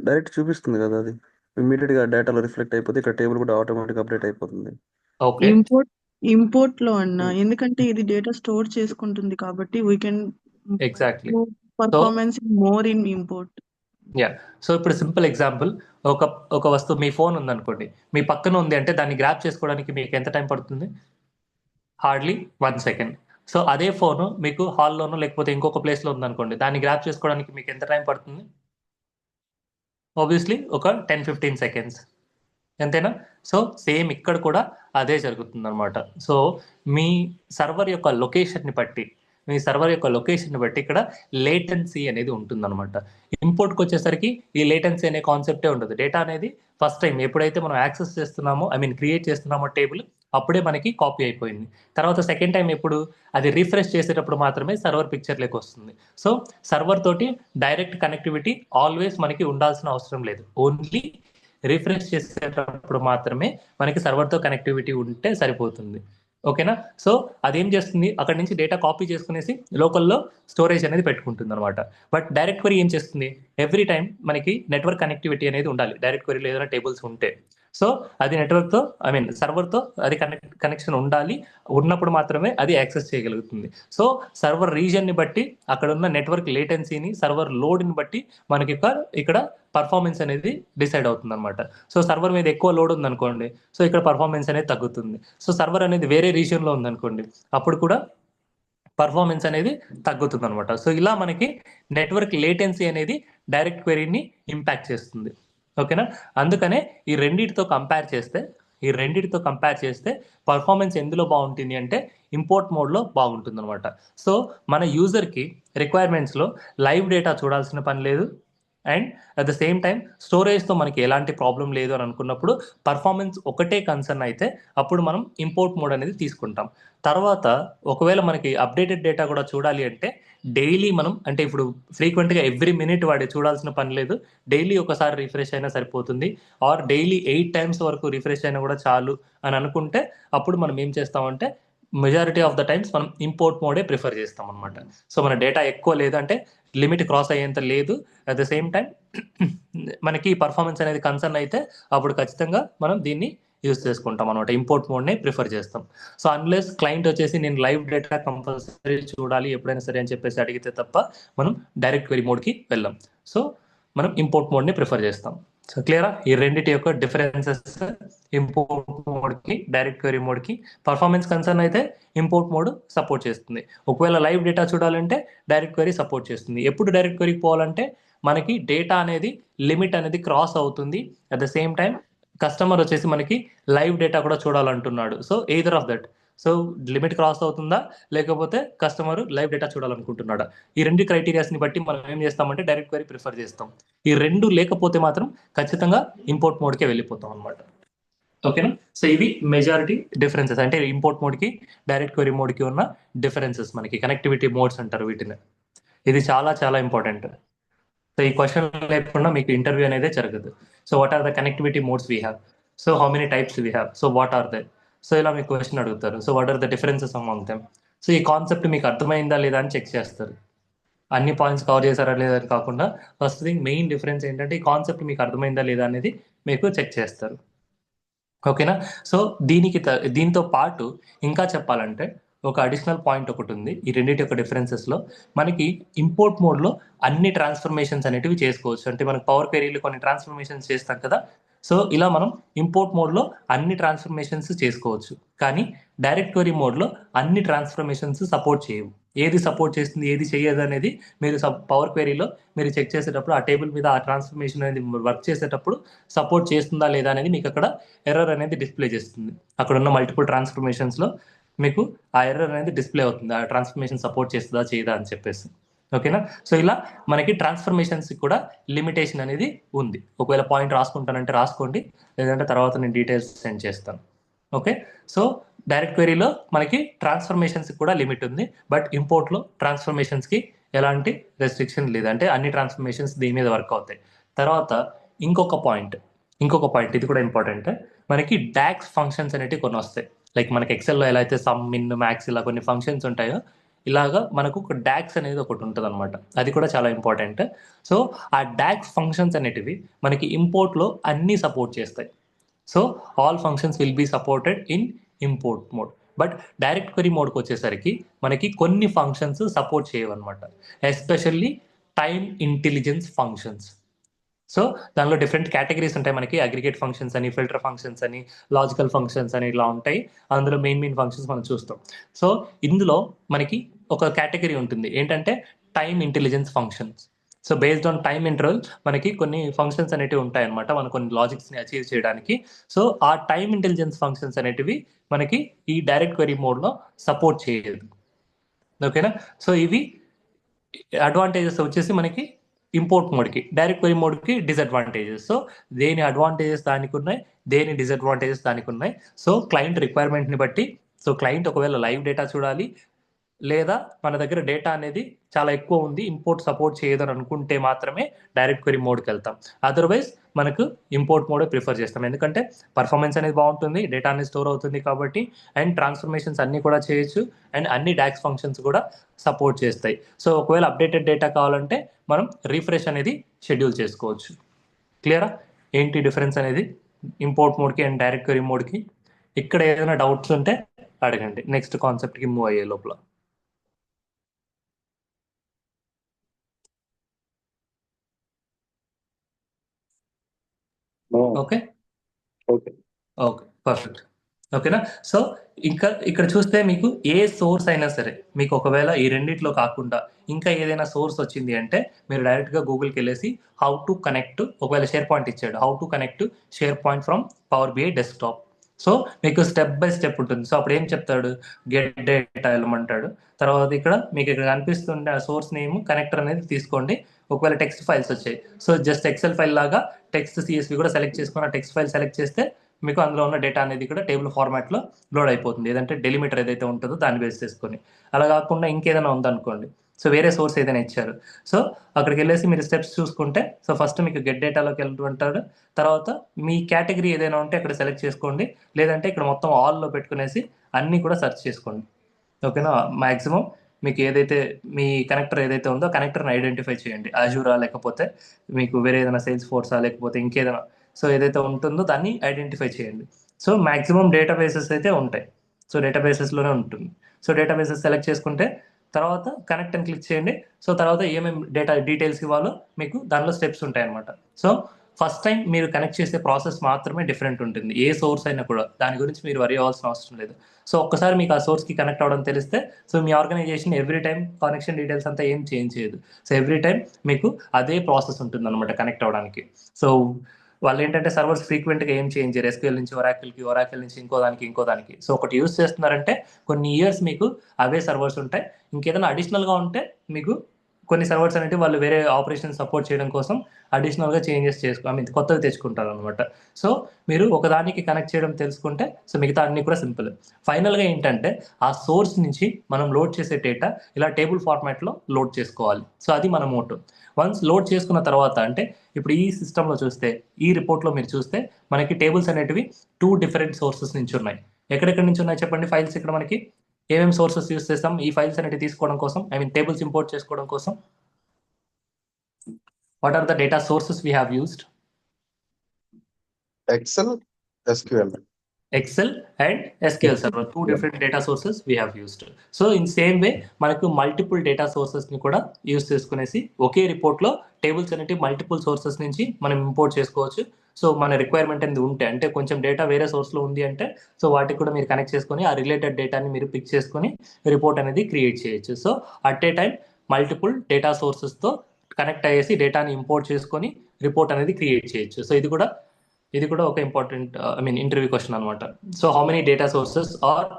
డైరెక్ట్ చూపిస్తుంది కదా, అది ఇమీడియట్ గా డేటాలో రిఫ్లెక్ట్ అయిపోతే ఇక్కడ టేబుల్ కూడా ఆటోమేటిక్ అప్డేట్ అయిపోతుంది. ఓకే, ఇంపోర్ట్ లో అన్నా, ఎందుకంటే ఇది డేటా స్టోర్ చేసుకుంటుంది కాబట్టి we can exactly. Performance more in import. Yeah, so ఇప్పుడు సింపుల్ ఎగ్జాంపుల్, ఒక ఒక వస్తువు మీ ఫోన్ ఉందనుకోండి, మీ పక్కన ఉంది అంటే దాన్ని గ్రాప్ చేసుకోవడానికి మీకు ఎంత టైం పడుతుంది? Hardly 1 second. సో అదే ఫోన్ మీకు హాల్లోనో లేకపోతే ఇంకొక ప్లేస్లో ఉందనుకోండి, దాన్ని గ్రాప్ చేసుకోవడానికి మీకు ఎంత టైం పడుతుంది? ఆబ్వియస్లీ ఒక 10-15 సెకండ్స్, అంతేనా? సో సేమ్ ఇక్కడ కూడా అదే జరుగుతుంది అనమాట. సో మీ సర్వర్ యొక్క లొకేషన్ని బట్టి ఇక్కడ లేటెన్సీ అనేది ఉంటుందన్నమాట. ఇంపోర్ట్కి వచ్చేసరికి ఈ లేటెన్సీ అనే కాన్సెప్టే ఉండదు. డేటా అనేది ఫస్ట్ టైం ఎప్పుడైతే మనం యాక్సెస్ చేస్తున్నామో, క్రియేట్ చేస్తున్నామో టేబుల్, అప్పుడే మనకి కాపీ అయిపోయింది. తర్వాత సెకండ్ టైం ఎప్పుడు అది రిఫ్రెష్ చేసేటప్పుడు మాత్రమే సర్వర్ పిక్చర్లోకి వస్తుంది. సో సర్వర్ తోటి డైరెక్ట్ కనెక్టివిటీ ఆల్వేస్ మనకి ఉండాల్సిన అవసరం లేదు. ఓన్లీ రిఫ్రెష్ చేసేటప్పుడు మాత్రమే మనకి సర్వర్తో కనెక్టివిటీ ఉంటే సరిపోతుంది. ఓకేనా? సో అదేం చేస్తుంది, అక్కడ నుంచి డేటా కాపీ చేసుకునేసి లోకల్లో స్టోరేజ్ అనేది పెట్టుకుంటుంది అనమాట. బట్ డైరెక్ట్ క్వెరీ ఏం చేస్తుంది, ఎవ్రీ టైం మనకి నెట్వర్క్ కనెక్టివిటీ అనేది ఉండాలి డైరెక్ట్ క్వెరీలో ఏదైనా టేబుల్స్ ఉంటే. సో అది నెట్వర్క్తో సర్వర్తో అది కనెక్షన్ ఉండాలి. ఉన్నప్పుడు మాత్రమే అది యాక్సెస్ చేయగలుగుతుంది. సో సర్వర్ రీజన్ని బట్టి, అక్కడ ఉన్న నెట్వర్క్ లేటెన్సీని, సర్వర్ లోడ్ని బట్టి మనకి ఇక్కడ పర్ఫార్మెన్స్ అనేది డిసైడ్ అవుతుంది అనమాట. సో సర్వర్ మీద ఎక్కువ లోడ్ ఉందనుకోండి, సో ఇక్కడ పర్ఫార్మెన్స్ అనేది తగ్గుతుంది. సో సర్వర్ అనేది వేరే రీజియన్లో ఉందనుకోండి, అప్పుడు కూడా పర్ఫార్మెన్స్ అనేది తగ్గుతుంది అనమాట. సో ఇలా మనకి నెట్వర్క్ లేటెన్సీ అనేది డైరెక్ట్ క్వెరీని ఇంపాక్ట్ చేస్తుంది. ఓకేనా? అందుకనే ఈ రెండిటితో కంపేర్ చేస్తే పర్ఫార్మెన్స్ ఎందులో బాగుంటుంది అంటే ఇంపోర్ట్ మోడ్లో బాగుంటుంది అనమాట. సో మన యూజర్కి రిక్వైర్మెంట్స్లో లైవ్ డేటా చూడాల్సిన పని లేదు, and at the same time స్టోరేజ్తో మనకి ఎలాంటి ప్రాబ్లం లేదు అని అనుకున్నప్పుడు, పర్ఫార్మెన్స్ ఒకటే కన్సర్న్ అయితే అప్పుడు మనం ఇంపోర్ట్ మోడ్ అనేది తీసుకుంటాం. తర్వాత ఒకవేళ మనకి అప్డేటెడ్ డేటా కూడా చూడాలి అంటే డైలీ మనం, అంటే ఇప్పుడు ఫ్రీక్వెంట్గా ఎవ్రీ మినిట్ వాడి చూడాల్సిన పని లేదు, డైలీ ఒకసారి రిఫ్రెష్ అయినా సరిపోతుంది, ఆర్ డైలీ 8 టైమ్స్ వరకు రిఫ్రెష్ అయినా కూడా చాలు అని అనుకుంటే, అప్పుడు మనం ఏం చేస్తామంటే మెజారిటీ ఆఫ్ ద టైమ్స్ మనం ఇంపోర్ట్ మోడే ప్రిఫర్ చేస్తాం అనమాట. సో మన డేటా ఎక్కువ లేదంటే, లిమిట్ క్రాస్ అయ్యేంత లేదు, అట్ ద సేమ్ టైం మనకి పర్ఫార్మెన్స్ అనేది కన్సర్న్ అయితే అప్పుడు ఖచ్చితంగా మనం దీన్ని యూజ్ చేసుకుంటాం అనమాట. ఇంపోర్ట్ మోడ్నే ప్రిఫర్ చేస్తాం. సో అన్లెస్ క్లయింట్ వచ్చేసి నేను లైవ్ డేటా కంపల్సరీ చూడాలి ఎప్పుడైనా సరే అని చెప్పేసి అడిగితే తప్ప మనం డైరెక్ట్ క్వెరీ మోడ్కి వెళ్ళాం. సో మనం ఇంపోర్ట్ మోడ్ని ప్రిఫర్ చేస్తాం. సో క్లియరా? ఈ రెండింటి యొక్క డిఫరెన్సెస్, ఇంపోర్ట్ మోడ్కి డైరెక్ట్ క్వెరీ మోడ్కి. పర్ఫార్మెన్స్ కన్సర్న్ అయితే ఇంపోర్ట్ మోడ్ సపోర్ట్ చేస్తుంది. ఒకవేళ లైవ్ డేటా చూడాలంటే డైరెక్ట్ క్వెరీ సపోర్ట్ చేస్తుంది. ఎప్పుడు డైరెక్ట్ క్వెరీకి పోవాలంటే మనకి డేటా అనేది లిమిట్ అనేది క్రాస్ అవుతుంది, at the same time customer వచ్చేసి మనకి లైవ్ డేటా కూడా చూడాలంటున్నాడు. So either of that, so limit cross అవుతుందా లేకపోతే కస్టమర్ లైవ్ డేటా చూడాలనుకుంటున్నాడా, ఈ రెండు క్రైటీరియాస్ని బట్టి మనం ఏం చేస్తామంటే డైరెక్ట్ క్వెరీ ప్రిఫర్ చేస్తాం. ఈ రెండు లేకపోతే మాత్రం ఖచ్చితంగా ఇంపోర్ట్ మోడ్కే వెళ్ళిపోతాం అనమాట. ఓకేనా? సో ఇవి మెజారిటీ డిఫరెన్సెస్, అంటే ఇంపోర్ట్ మోడ్కి డైరెక్ట్ క్వెరీ మోడ్కి ఉన్న డిఫరెన్సెస్. మనకి కనెక్టివిటీ మోడ్స్ అంటారు వీటిని. ఇది చాలా చాలా ఇంపార్టెంట్. సో ఈ క్వశ్చన్ లేకుండా మీకు ఇంటర్వ్యూ అనేది జరగదు. So what are the connectivity modes we have, so how many types we have, so what are they, so ఇలా మీకు క్వశ్చన్ అడుగుతారు. So what are the differences among them. So ఈ concept మీకు అర్థమైందా లేదా అని చెక్ చేస్తారు. అన్ని పాయింట్స్ కవర్ చేశారా లేదా అని కాకుండా, ఫస్ట్ థింగ్ మెయిన్ డిఫరెన్స్ ఏంటంటే ఈ కాన్సెప్ట్ మీకు అర్థమైందా లేదా అనేది మీకు చెక్ చేస్తారు. ఓకేనా? సో దీంతో పాటు ఇంకా చెప్పాలంటే ఒక అడిషనల్ పాయింట్ ఒకటి ఉంది ఈ రెండింటి యొక్క డిఫరెన్సెస్లో. మనకి ఇంపోర్ట్ మోడ్లో అన్ని ట్రాన్స్ఫర్మేషన్స్ అనేటివి చేసుకోవచ్చు. అంటే మనకి పవర్ క్వెరీలో కొన్ని ట్రాన్స్ఫర్మేషన్స్ చేస్తాం కదా, సో ఇలా మనం ఇంపోర్ట్ మోడ్లో అన్ని ట్రాన్స్ఫర్మేషన్స్ చేసుకోవచ్చు. కానీ డైరెక్ట్ క్వెరీ మోడ్లో అన్ని ట్రాన్స్ఫర్మేషన్స్ సపోర్ట్ చేయవు. ఏది సపోర్ట్ చేస్తుంది ఏది చేయదు అనేది మీరు పవర్ క్వెరీలో మీరు చెక్ చేసేటప్పుడు ఆ టేబుల్ మీద ఆ ట్రాన్స్ఫర్మేషన్ అనేది వర్క్ చేసేటప్పుడు సపోర్ట్ చేస్తుందా లేదా అనేది మీకు అక్కడ ఎర్రర్ అనేది డిస్ప్లే చేస్తుంది. అక్కడ ఉన్న మల్టిపుల్ ట్రాన్స్ఫర్మేషన్స్లో మీకు ఆ ఎర్రర్ అనేది డిస్ప్లే అవుతుంది, ఆ ట్రాన్స్ఫర్మేషన్ సపోర్ట్ చేస్తుందా చేయదా అని చెప్పేసి. ఓకేనా? సో ఇలా మనకి ట్రాన్స్ఫర్మేషన్స్ కూడా లిమిటేషన్ అనేది ఉంది. ఒకవేళ పాయింట్ రాసుకుంటానంటే రాసుకోండి, లేదంటే తర్వాత నేను డీటెయిల్స్ సెండ్ చేస్తాను. ఓకే, సో డైరెక్ట్ క్వెరీలో మనకి ట్రాన్స్ఫర్మేషన్స్ కూడా లిమిట్ ఉంది, బట్ ఇంపోర్ట్లో ట్రాన్స్ఫర్మేషన్స్కి ఎలాంటి రెస్ట్రిక్షన్ లేదు. అంటే అన్ని ట్రాన్స్ఫర్మేషన్స్ దీని మీద వర్క్ అవుతాయి. తర్వాత ఇంకొక పాయింట్ ఇది కూడా ఇంపార్టెంట్. మనకి డాక్స్ ఫంక్షన్స్ అనేటివి కొన్ని వస్తాయి. లైక్ మనకి ఎక్సెల్లో ఎలా అయితే సమ్, మిన్, మ్యాక్స్ ఇలా కొన్ని ఫంక్షన్స్ ఉంటాయో, ఇలాగా మనకు ఒక డాక్స్ అనేది ఒకటి ఉంటుంది అనమాట. అది కూడా చాలా ఇంపార్టెంట్. సో ఆ డాక్స్ ఫంక్షన్స్ అనేటివి మనకి ఇంపోర్ట్లో అన్నీ సపోర్ట్ చేస్తాయి. So all functions will be supported in import mode. But direct query మోడ్కి వచ్చేసరికి మనకి కొన్ని ఫంక్షన్స్ సపోర్ట్ చేయవన్నమాట, especially time intelligence functions. So దానిలో డిఫరెంట్ కేటగిరీస్ ఉంటాయి మనకి, అగ్రిగేట్ ఫంక్షన్స్ అని, ఫిల్టర్ ఫంక్షన్స్ అని, లాజికల్ ఫంక్షన్స్ అని ఇలా ఉంటాయి. అందులో మెయిన్ ఫంక్షన్స్ మనం చూస్తాం. సో ఇందులో మనకి ఒక కేటగిరీ ఉంటుంది ఏంటంటే time intelligence functions. So based on time interval మనకి కొన్ని ఫంక్షన్స్ అనేటివి ఉంటాయి అనమాట, మన కొన్ని లాజిక్స్ని అచీవ్ చేయడానికి. సో ఆ టైమ్ ఇంటెలిజెన్స్ ఫంక్షన్స్ అనేటివి మనకి ఈ డైరెక్ట్ క్వెరీ మోడ్లో సపోర్ట్ చేయదు. ఓకేనా? సో ఇవి అడ్వాంటేజెస్ వచ్చేసి మనకి ఇంపోర్ట్ మోడ్కి, డైరెక్ట్ క్వెరీ మోడ్కి డిసడ్వాంటేజెస్. సో దేని అడ్వాంటేజెస్ దానికి ఉన్నాయి, దేని డిసడ్వాంటేజెస్ దానికి ఉన్నాయి. సో క్లయింట్ రిక్వైర్మెంట్ని బట్టి, సో క్లయింట్ ఒకవేళ లైవ్ డేటా చూడాలి, లేదా మన దగ్గర డేటా అనేది చాలా ఎక్కువ ఉంది, ఇంపోర్ట్ సపోర్ట్ చేయదని అనుకుంటే మాత్రమే డైరెక్ట్ క్వెరీ మోడ్కి వెళ్తాం. అదర్వైజ్ మనకు ఇంపోర్ట్ మోడే ప్రిఫర్ చేస్తాం, ఎందుకంటే పర్ఫార్మెన్స్ అనేది బాగుంటుంది, డేటా అనేది స్టోర్ అవుతుంది కాబట్టి, అండ్ ట్రాన్స్ఫర్మేషన్స్ అన్నీ కూడా చేయొచ్చు, అండ్ అన్ని డాక్స్ ఫంక్షన్స్ కూడా సపోర్ట్ చేస్తాయి. సో ఒకవేళ అప్డేటెడ్ డేటా కావాలంటే మనం రిఫ్రెష్ అనేది షెడ్యూల్ చేసుకోవచ్చు. క్లియరా ఏంటి డిఫరెన్స్ అనేది ఇంపోర్ట్ మోడ్కి అండ్ డైరెక్ట్ క్వెరీ మోడ్కి? ఇక్కడ ఏదైనా డౌట్స్ ఉంటే అడగండి, నెక్స్ట్ కాన్సెప్ట్కి మూవ్ అయ్యే లోపల. Okay okay okay perfect. ఓకేనా? సో ఇంకా ఇక్కడ చూస్తే మీకు ఏ సోర్స్ అయినా సరే, మీకు ఒకవేళ ఈ రెండిట్లో కాకుండా ఇంకా ఏదైనా సోర్స్ వచ్చింది అంటే మీరు డైరెక్ట్గా గూగుల్కి వెళ్ళేసి హౌ టు కనెక్ట్, ఒకవేళ షేర్ పాయింట్ ఇచ్చాడు, how to connect SharePoint from Power BI desktop. So మీకు స్టెప్ బై స్టెప్ ఉంటుంది. సో అప్పుడు ఏం చెప్తాడు, గెట్ డేటా వెళ్ళమంటాడు. తర్వాత ఇక్కడ మీకు ఇక్కడ కనిపిస్తుండే ఆ సోర్స్ నేమ్ కనెక్టర్ అనేది తీసుకోండి. ఒకవేళ టెక్స్ట్ ఫైల్స్ వచ్చాయి, సో జస్ట్ ఎక్సెల్ ఫైల్ లాగా టెక్స్ట్ సిఎస్వి కూడా సెలెక్ట్ చేసుకుని ఆ టెక్స్ట్ ఫైల్ సెలెక్ట్ చేస్తే మీకు అందులో ఉన్న డేటా అనేది కూడా టేబుల్ ఫార్మాట్లో లోడ్ అయిపోతుంది, ఏదంటే డెలిమిటర్ ఏదైతే ఉంటుందో దాన్ని బేస్ చేసుకొని. అలా కాకుండా ఇంకేదైనా ఉందనుకోండి, సో వేరే సోర్స్ ఏదైనా ఇచ్చారు, సో అక్కడికి వెళ్ళేసి మీరు స్టెప్స్ చూసుకుంటే, సో ఫస్ట్ మీకు గెట్ డేటాలోకి వెళ్తుంటాడు. తర్వాత మీ కేటగిరీ ఏదైనా ఉంటే అక్కడ సెలెక్ట్ చేసుకోండి, లేదంటే ఇక్కడ మొత్తం ఆల్లో పెట్టుకునేసి అన్నీ కూడా సెర్చ్ చేసుకోండి. ఓకేనా? మ్యాక్సిమం మీకు ఏదైతే మీ కనెక్టర్ ఏదైతే ఉందో కనెక్టర్ని ఐడెంటిఫై చేయండి, అజూరా లేకపోతే మీకు వేరే ఏదైనా సేల్స్ ఫోర్సా లేకపోతే ఇంకేదైనా, సో ఏదైతే ఉంటుందో దాన్ని ఐడెంటిఫై చేయండి. సో మ్యాక్సిమం డేటాబేసెస్ అయితే ఉంటాయి, సో డేటాబేసెస్లోనే ఉంటుంది. సో డేటాబేసెస్ సెలెక్ట్ చేసుకుంటే తర్వాత కనెక్ట్ అని క్లిక్ చేయండి. సో తర్వాత ఏమేమి డీటెయిల్స్ ఇవ్వాలో మీకు దానిలో స్టెప్స్ ఉంటాయి అనమాట. సో ఫస్ట్ టైం మీరు కనెక్ట్ చేసే ప్రాసెస్ మాత్రమే డిఫరెంట్ ఉంటుంది, ఏ సోర్స్ అయినా కూడా దాని గురించి మీరు వరి అవ్వాల్సిన అవసరం లేదు. సో ఒక్కసారి మీకు ఆ సోర్స్కి కనెక్ట్ అవ్వడం తెలిస్తే, సో మీ organization every time connection details అంతా ఏం చేంజ్ చేయదు. సో ఎవ్రీ టైం మీకు అదే ప్రాసెస్ ఉంటుంది అనమాట కనెక్ట్ అవ్వడానికి. సో వాళ్ళు ఏంటంటే సర్వర్స్ ఫ్రీక్వెంట్గా ఏం చేంజ్ చేయరు, ఎస్క్యూఎల్ నుంచి ఒరాకిల్కి, ఒరాకిల్ నుంచి ఇంకో దానికి. సో ఒకటి యూస్ చేస్తున్నారంటే కొన్ని ఇయర్స్ మీకు అవే సర్వర్స్ ఉంటాయి. ఇంకేదైనా అడిషనల్గా ఉంటే మీకు కొన్ని సర్వర్స్ అనేవి వాళ్ళు వేరే ఆపరేషన్ సపోర్ట్ చేయడం కోసం అడిషనల్గా చేంజెస్ కొత్తవి తెచ్చుకుంటారు అనమాట. సో మీరు ఒకదానికి కనెక్ట్ చేయడం తెలుసుకుంటే, సో మిగతా అన్ని కూడా సింపుల్. ఫైనల్గా ఏంటంటే ఆ సోర్స్ నుంచి మనం లోడ్ చేసే డేటా ఇలా టేబుల్ ఫార్మాట్లో లోడ్ చేసుకోవాలి. సో అది మన మోటో. వన్స్ లోడ్ చేసుకున్న తర్వాత, అంటే ఇప్పుడు ఈ సిస్టంలో చూస్తే, ఈ రిపోర్ట్లో మీరు చూస్తే మనకి టేబుల్స్ అనేటివి 2 డిఫరెంట్ సోర్సెస్ నుంచి ఉన్నాయి. ఎక్కడెక్కడి నుంచి ఉన్నాయి చెప్పండి ఫైల్స్? ఇక్కడ మనకి ఏమేమి సోర్సెస్ యూస్ చేస్తాం ఈ ఫైల్స్ అనేవి తీసుకోవడం కోసం, టేబుల్స్ ఇంపోర్ట్ చేసుకోవడం కోసం? What are the data sources we have used? Excel, SQL. Excel and SQL server, 2 different data sources we have used. So in same way మనకు మల్టిపుల్ డేటా సోర్సెస్ ని కూడా యూస్ చేసుకునేసి ఒకే రిపోర్ట్ లో tables అనేవి multiple sources నుంచి మనం import చేసుకోవచ్చు. సో మన రిక్వైర్మెంట్ అనేది ఉంటే, అంటే కొంచెం డేటా వేరే సోర్స్ లో ఉంది అంటే, సో వాటికి కూడా మీరు కనెక్ట్ చేసుకొని ఆ రిలేటెడ్ డేటాని మీరు పిక్ చేసుకొని రిపోర్ట్ అనేది క్రియేట్ చేయొచ్చు. So at a time multiple data sources తో కనెక్ట్ అయ్యేసి డేటాని ఇంపోర్ట్ చేసుకొని రిపోర్ట్ అనేది క్రియేట్ చేయొచ్చు. సో ఇది కూడా ఒక ఇంపార్టెంట్ ఇంటర్వ్యూ క్వశ్చన్ అనమాట. So how many data sources are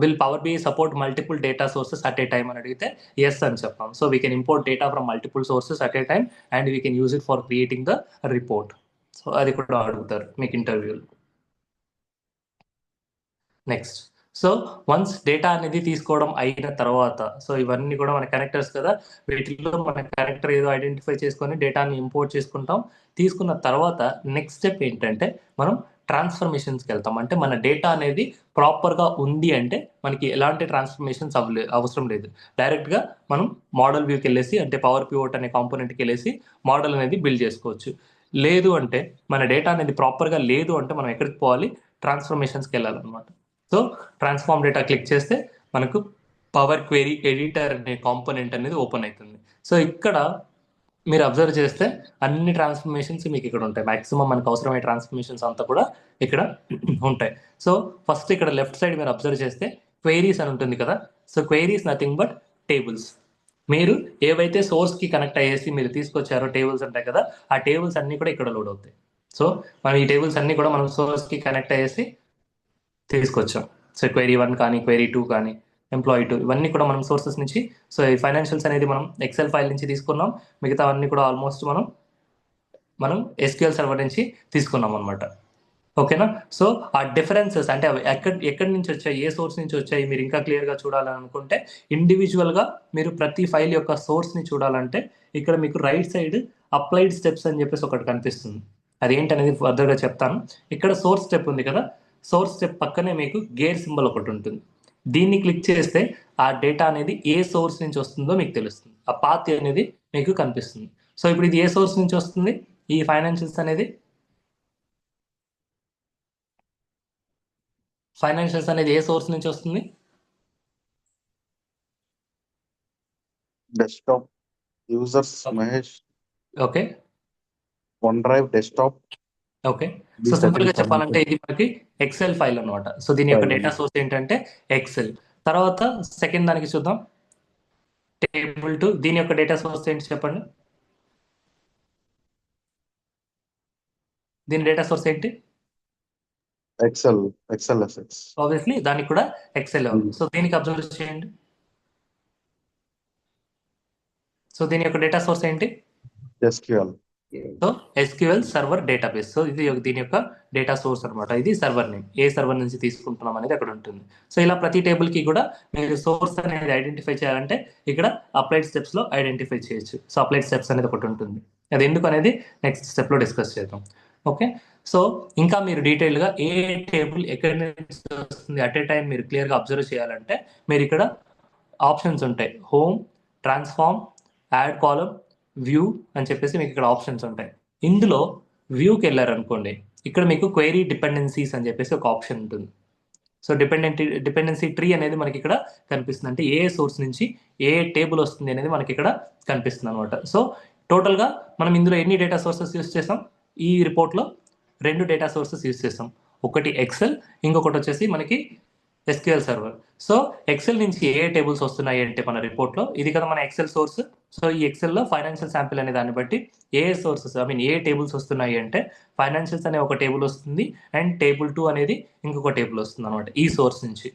will Power BI support multiple data sources at a time అని అడిగితే ఎస్ అని చెప్తాం. So we can import data from multiple sources at a time and we can use it for creating the report. So అది కూడా అడుగుతారు మీకు ఇంటర్వ్యూలో. Next, so once data అనేది తీసుకోవడం అయిన తర్వాత, సో ఇవన్నీ కూడా మన కనెక్టర్స్ కదా, వీటిలో మన కనెక్టర్ ఏదో ఐడెంటిఫై చేసుకొని డేటాని ఇంపోర్ట్ చేసుకుంటాం. తీసుకున్న తర్వాత నెక్స్ట్ స్టెప్ ఏంటంటే మనం ట్రాన్స్ఫర్మేషన్స్కి వెళ్తాం. అంటే మన డేటా అనేది ప్రాపర్గా ఉంది అంటే మనకి ఎలాంటి ట్రాన్స్ఫర్మేషన్స్ అవసరం లేదు. డైరెక్ట్గా మనం మోడల్ వ్యూకి వెళ్ళేసి, అంటే పవర్ పివోట్ అనే కాంపోనెంట్కి వెళ్ళేసి మోడల్ అనేది బిల్డ్ చేసుకోవచ్చు. లేదు అంటే మన డేటా అనేది ప్రాపర్గా లేదు అంటే మనం ఎక్కడికి పోవాలి, ట్రాన్స్ఫర్మేషన్స్కి వెళ్ళాలన్నమాట. సో ట్రాన్స్ఫార్మ్ డేటా క్లిక్ చేస్తే మనకు పవర్ క్వెరీ ఎడిటర్ అనే కాంపోనెంట్ అనేది ఓపెన్ అవుతుంది. సో ఇక్కడ మీరు అబ్జర్వ్ చేస్తే అన్ని ట్రాన్స్ఫర్మేషన్స్ మీకు ఇక్కడ ఉంటాయి. మాక్సిమం మనకు అవసరమైన ట్రాన్స్ఫర్మేషన్స్ అంతా కూడా ఇక్కడ ఉంటాయి. సో ఫస్ట్ ఇక్కడ లెఫ్ట్ సైడ్ మీరు అబ్జర్వ్ చేస్తే క్వైరీస్ అని ఉంటుంది కదా. So queries nothing but tables. మీరు ఏవైతే సోర్స్కి కనెక్ట్ అయ్యేసి మీరు తీసుకొచ్చారో టేబుల్స్ ఉంటాయి కదా, ఆ టేబుల్స్ అన్ని కూడా ఇక్కడ లోడ్ అవుతాయి. సో మనం ఈ టేబుల్స్ అన్ని కూడా మనం సోర్స్కి కనెక్ట్ అయ్యేసి తీసుకొచ్చాం. సో క్వైరీ 1 కానీ, క్వైరీ 2 కానీ, ఎంప్లాయీ 2, ఇవన్నీ కూడా మనం సోర్సెస్ నుంచి. సో ఈ ఫైనాన్షియల్స్ అనేది మనం ఎక్సెల్ ఫైల్ నుంచి తీసుకున్నాం. మిగతా అన్ని కూడా ఆల్మోస్ట్ మనం ఎస్క్యూఎల్ సర్వర్ నుంచి తీసుకున్నాం అనమాట. ఓకేనా? సో ఆ డిఫరెన్సెస్ అంటే అవి ఎక్కడి నుంచి వచ్చాయి, ఏ సోర్స్ నుంచి వచ్చాయి, మీరు ఇంకా క్లియర్గా చూడాలని అనుకుంటే ఇండివిజువల్గా మీరు ప్రతి ఫైల్ యొక్క సోర్స్ని చూడాలంటే ఇక్కడ మీకు రైట్ సైడ్ అప్లైడ్ స్టెప్స్ అని చెప్పేసి ఒకటి కనిపిస్తుంది. అదేంటనేది ఫర్దర్గా చెప్తాను. ఇక్కడ సోర్స్ స్టెప్ ఉంది కదా, సోర్స్ స్టెప్ పక్కనే మీకు గేర్ సింబల్ ఒకటి ఉంటుంది. దీన్ని క్లిక్ చేస్తే ఆ డేటా అనేది ఏ సోర్స్ నుంచి వస్తుందో మీకు తెలుస్తుంది. ఆ పాత్ అనేది మీకు కనిపిస్తుంది. సో ఇప్పుడు ఇది ఏ సోర్స్ నుంచి వస్తుంది, ఈ ఫైనాన్షియల్స్ అనేది ఏ సోర్స్ నుంచి వస్తుంది? Desktop users Mahesh. Okay, one drive desktop. Okay. So simple గా చెప్పాలంటే ఇది మనకి ఎక్సెల్ ఫైల్ అన్నమాట. సో దీని యొక్క డేటా సోర్స్ ఏంటంటే ఎక్సెల్. తర్వాత సెకండ్ దానికి చూద్దాం, టేబుల్ 2. దీని యొక్క డేటా సోర్స్ ఏంటి చెప్పండి? దీని డేటా సోర్స్ ఏంటి? ఎక్సెల్ ఎస్ఎక్స్. ఆబ్వియస్లీ దానికి కూడా ఎక్సెల్. సో దీనికి అబ్జర్వ్ చేయండి. సో దీని యొక్క డేటా సోర్స్ ఏంటి? SQL. So SQL server database. So ఇది దీని యొక్క డేటా సోర్స్ అనమాట. ఇది సర్వర్ నేమ్, ఏ సర్వర్ నుంచి తీసుకుంటున్నాం అనేది అక్కడ ఉంటుంది. సో ఇలా ప్రతి టేబుల్ కి కూడా మీరు సోర్స్ అనేది ఐడెంటిఫై చేయాలంటే ఇక్కడ అప్లైడ్ స్టెప్స్ లో ఐడెంటిఫై చేయొచ్చు. సో అప్లైడ్ స్టెప్స్ అనేది ఒకటి ఉంటుంది. అది ఎందుకు అనేది నెక్స్ట్ స్టెప్ లో డిస్కస్ చేద్దాం. ఓకే. సో ఇంకా మీరు డీటెయిల్గా ఏ టేబుల్ ఎక్కడి నుంచి వస్తుంది అట్ ఏ టైం మీరు క్లియర్గా అబ్జర్వ్ చేయాలంటే మీరు ఇక్కడ ఆప్షన్స్ ఉంటాయి. Home, transform, add column, view అని చెప్పేసి మీకు ఇక్కడ ఆప్షన్స్ ఉంటాయి. ఇందులో వ్యూకి వెళ్ళారనుకోండి, ఇక్కడ మీకు క్వైరీ డిపెండెన్సీస్ అని చెప్పేసి ఒక ఆప్షన్ ఉంటుంది. సో డిపెండెన్సీ ట్రీ అనేది మనకి ఇక్కడ కనిపిస్తుంది. అంటే ఏ సోర్స్ నుంచి ఏ టేబుల్ వస్తుంది అనేది మనకి ఇక్కడ కనిపిస్తుంది అనమాట. సో టోటల్గా మనం ఇందులో ఎన్ని డేటా సోర్సెస్ యూస్ చేసాం? ఈ రిపోర్ట్లో 2 డేటా సోర్సెస్ యూస్ చేస్తాం. ఒకటి ఎక్సెల్, ఇంకొకటి వచ్చేసి మనకి ఎస్క్యూఎల్ సర్వర్. సో ఎక్సెల్ నుంచి ఏ టేబుల్స్ వస్తున్నాయి అంటే మన రిపోర్ట్లో ఇది కదా మన ఎక్సెల్ సోర్స్. సో ఈ ఎక్సెల్లో ఫైనాన్షియల్ శాంపిల్ అనే దాన్ని బట్టి ఏ సోర్సెస్ ఏ టేబుల్స్ వస్తున్నాయి అంటే ఫైనాన్షియల్స్ అనే ఒక టేబుల్ వస్తుంది అండ్ టేబుల్ 2 అనేది ఇంకొక టేబుల్ వస్తుంది అనమాట ఈ సోర్స్ నుంచి.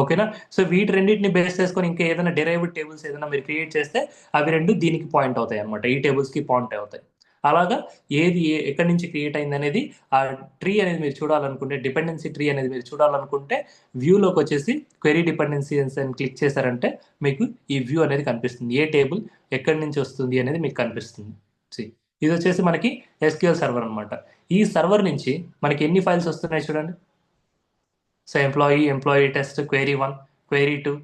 ఓకేనా? సో వీటి రెండింటిని బేస్ చేసుకొని ఇంకా ఏదైనా డెరైవ్డ్ టేబుల్స్ ఏదైనా మీరు క్రియేట్ చేస్తే అవి 2 దీనికి పాయింట్ అవుతాయి అనమాట, ఈ టేబుల్స్కి పాయింట్ అవుతాయి. అలాగా ఏది ఎక్కడి నుంచి క్రియేట్ అయింది అనేది ఆ ట్రీ అనేది మీరు చూడాలనుకుంటే, డిపెండెన్సీ ట్రీ అనేది మీరు చూడాలనుకుంటే వ్యూలోకి వచ్చేసి క్వెరీ డిపెండెన్సీస్ అని క్లిక్ చేశారంటే మీకు ఈ వ్యూ అనేది కనిపిస్తుంది. ఏ టేబుల్ ఎక్కడి నుంచి వస్తుంది అనేది మీకు కనిపిస్తుంది. ఇది వచ్చేసి మనకి ఎస్క్యూఎల్ సర్వర్ అనమాట. ఈ సర్వర్ నుంచి మనకి ఎన్ని ఫైల్స్ వస్తున్నాయి చూడండి. So employee test, query 1, query 2,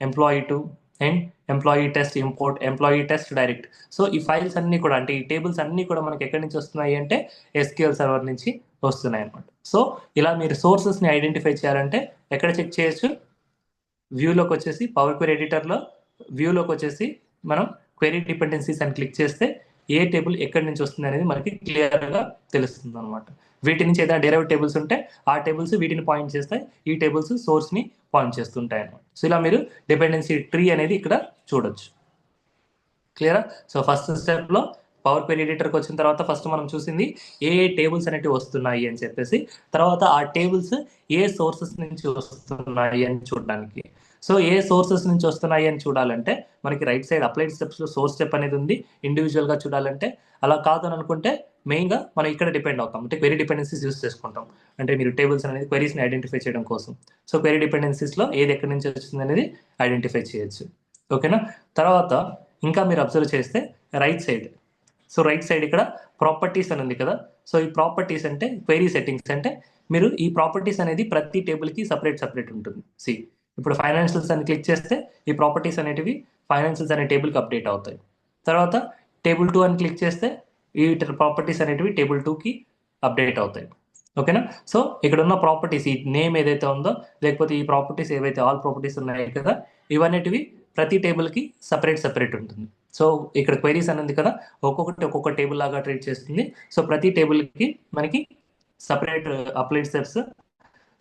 employee 2 and employee test import, employee test direct. So ఈ ఫైల్స్ అన్ని కూడా అంటే ఈ టేబుల్స్ అన్ని కూడా మనకి ఎక్కడి నుంచి వస్తున్నాయి అంటే ఎస్క్యూఎల్ సర్వర్ నుంచి వస్తున్నాయి అనమాట. సో ఇలా మీరు సోర్సెస్ని ఐడెంటిఫై చేయాలంటే ఎక్కడ చెక్ చేయొచ్చు? వ్యూలోకి వచ్చేసి పవర్ క్వెరీ ఎడిటర్లో వ్యూలోకి వచ్చేసి మనం క్వెరీ డిపెండెన్సీస్ అని క్లిక్ చేస్తే ఏ టేబుల్ ఎక్కడి నుంచి వస్తుంది అనేది మనకి క్లియర్గా తెలుస్తుంది అనమాట. వీటి నుంచి ఏదైనా డెరైవ్ టేబుల్స్ ఉంటే ఆ టేబుల్స్ వీటిని పాయింట్ చేస్తాయి, ఈ టేబుల్స్ సోర్స్ని పాయింట్ చేస్తుంటాయి అనమాట. సో ఇలా మీరు డిపెండెన్సీ ట్రీ అనేది ఇక్కడ చూడొచ్చు. క్లియరా? సో ఫస్ట్ స్టెప్లో పవర్ క్వెరీ ఎడిటర్కి వచ్చిన తర్వాత ఫస్ట్ మనం చూసింది ఏ టేబుల్స్ అనేటివి వస్తున్నాయి అని చెప్పేసి, తర్వాత ఆ టేబుల్స్ ఏ సోర్సెస్ నుంచి వస్తున్నాయి అని చూడడానికి. సో ఏ సోర్సెస్ నుంచి వస్తున్నాయి అని చూడాలంటే మనకి రైట్ సైడ్ అప్లైడ్ స్టెప్స్లో సోర్స్ స్టెప్ అనేది ఉంది. ఇండివిజువల్గా చూడాలంటే అలా కాదని అనుకుంటే మెయిన్గా మనం ఇక్కడ డిపెండ్ అవుతాం, అంటే క్వెరీ డిపెండెన్సీస్ యూస్ చేసుకుంటాం. అంటే మీరు టేబుల్స్ అనేది క్వెరీస్ని ఐడెంటిఫై చేయడం కోసం. సో క్వెరీ డిపెండెన్సీస్లో ఏది ఎక్కడి నుంచి వచ్చింది అనేది ఐడెంటిఫై చేయొచ్చు. ఓకేనా? తర్వాత ఇంకా మీరు అబ్జర్వ్ చేస్తే right side, so right side ఇక్కడ ప్రాపర్టీస్ అని ఉంది కదా. సో ఈ ప్రాపర్టీస్ అంటే క్వెరీ సెట్టింగ్స్, అంటే మీరు ఈ ప్రాపర్టీస్ అనేది ప్రతి టేబుల్కి సపరేట్ ఉంటుంది. సి ఇప్పుడు ఫైనాన్షియల్స్ అని క్లిక్ చేస్తే ఈ ప్రాపర్టీస్ అనేటివి ఫైనాన్షియల్స్ అనే టేబుల్కి అప్డేట్ అవుతాయి. తర్వాత టేబుల్ 2 అని క్లిక్ చేస్తే ఈ ప్రాపర్టీస్ అనేటివి టేబుల్ 2కి అప్డేట్ అవుతాయి. ఓకేనా? సో ఇక్కడ ఉన్న ప్రాపర్టీస్, ఈ నేమ్ ఏదైతే ఉందో లేకపోతే ఈ ప్రాపర్టీస్ ఏవైతే ఆల్ ప్రాపర్టీస్ ఉన్నాయి కదా, ఇవన్నిటివి ప్రతి టేబుల్కి సపరేట్ ఉంటుంది. సో ఇక్కడ క్వెరీస్ అని ఉంది కదా, ఒక్కొక్క టేబుల్ లాగా ట్రీట్ చేస్తుంది. సో ప్రతి టేబుల్కి మనకి separate applied steps,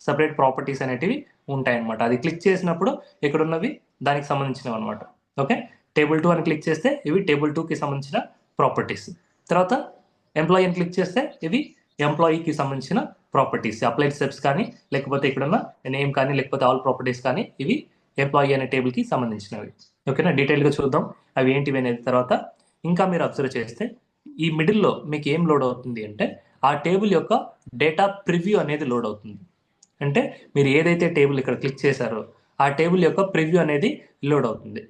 separate properties అనేటివి ఉంటాయి అనమాట. అది క్లిక్ చేసినప్పుడు ఇక్కడ ఉన్నవి దానికి సంబంధించినవి అనమాట. ఓకే, టేబుల్ 2 అని క్లిక్ చేస్తే ఇవి టేబుల్ 2కి సంబంధించిన ప్రాపర్టీస్. తర్వాత ఎంప్లాయీ అని క్లిక్ చేస్తే ఇవి ఎంప్లాయీకి సంబంధించిన ప్రాపర్టీస్, అప్లైడ్ స్టెప్స్ కానీ లేకపోతే ఇక్కడ ఉన్న నేమ్ కానీ లేకపోతే ఆల్ ప్రాపర్టీస్ కానీ ఇవి ఎంప్లాయీ అనే టేబుల్కి సంబంధించినవి. ఓకేనా? డీటెయిల్గా చూద్దాం అవి ఏంటివి అనేది. తర్వాత ఇంకా మీరు అబ్జర్వ్ చేస్తే ఈ మిడిల్లో మీకు ఏం లోడ్ అవుతుంది అంటే ఆ టేబుల్ యొక్క డేటా ప్రివ్యూ అనేది లోడ్ అవుతుంది. అంటే మీరు ఏదైతే టేబుల్ ఇక్కడ క్లిక్ చేశారో ఆ టేబుల్ యొక్క ప్రివ్యూ అనేది లోడ్ అవుతుంది.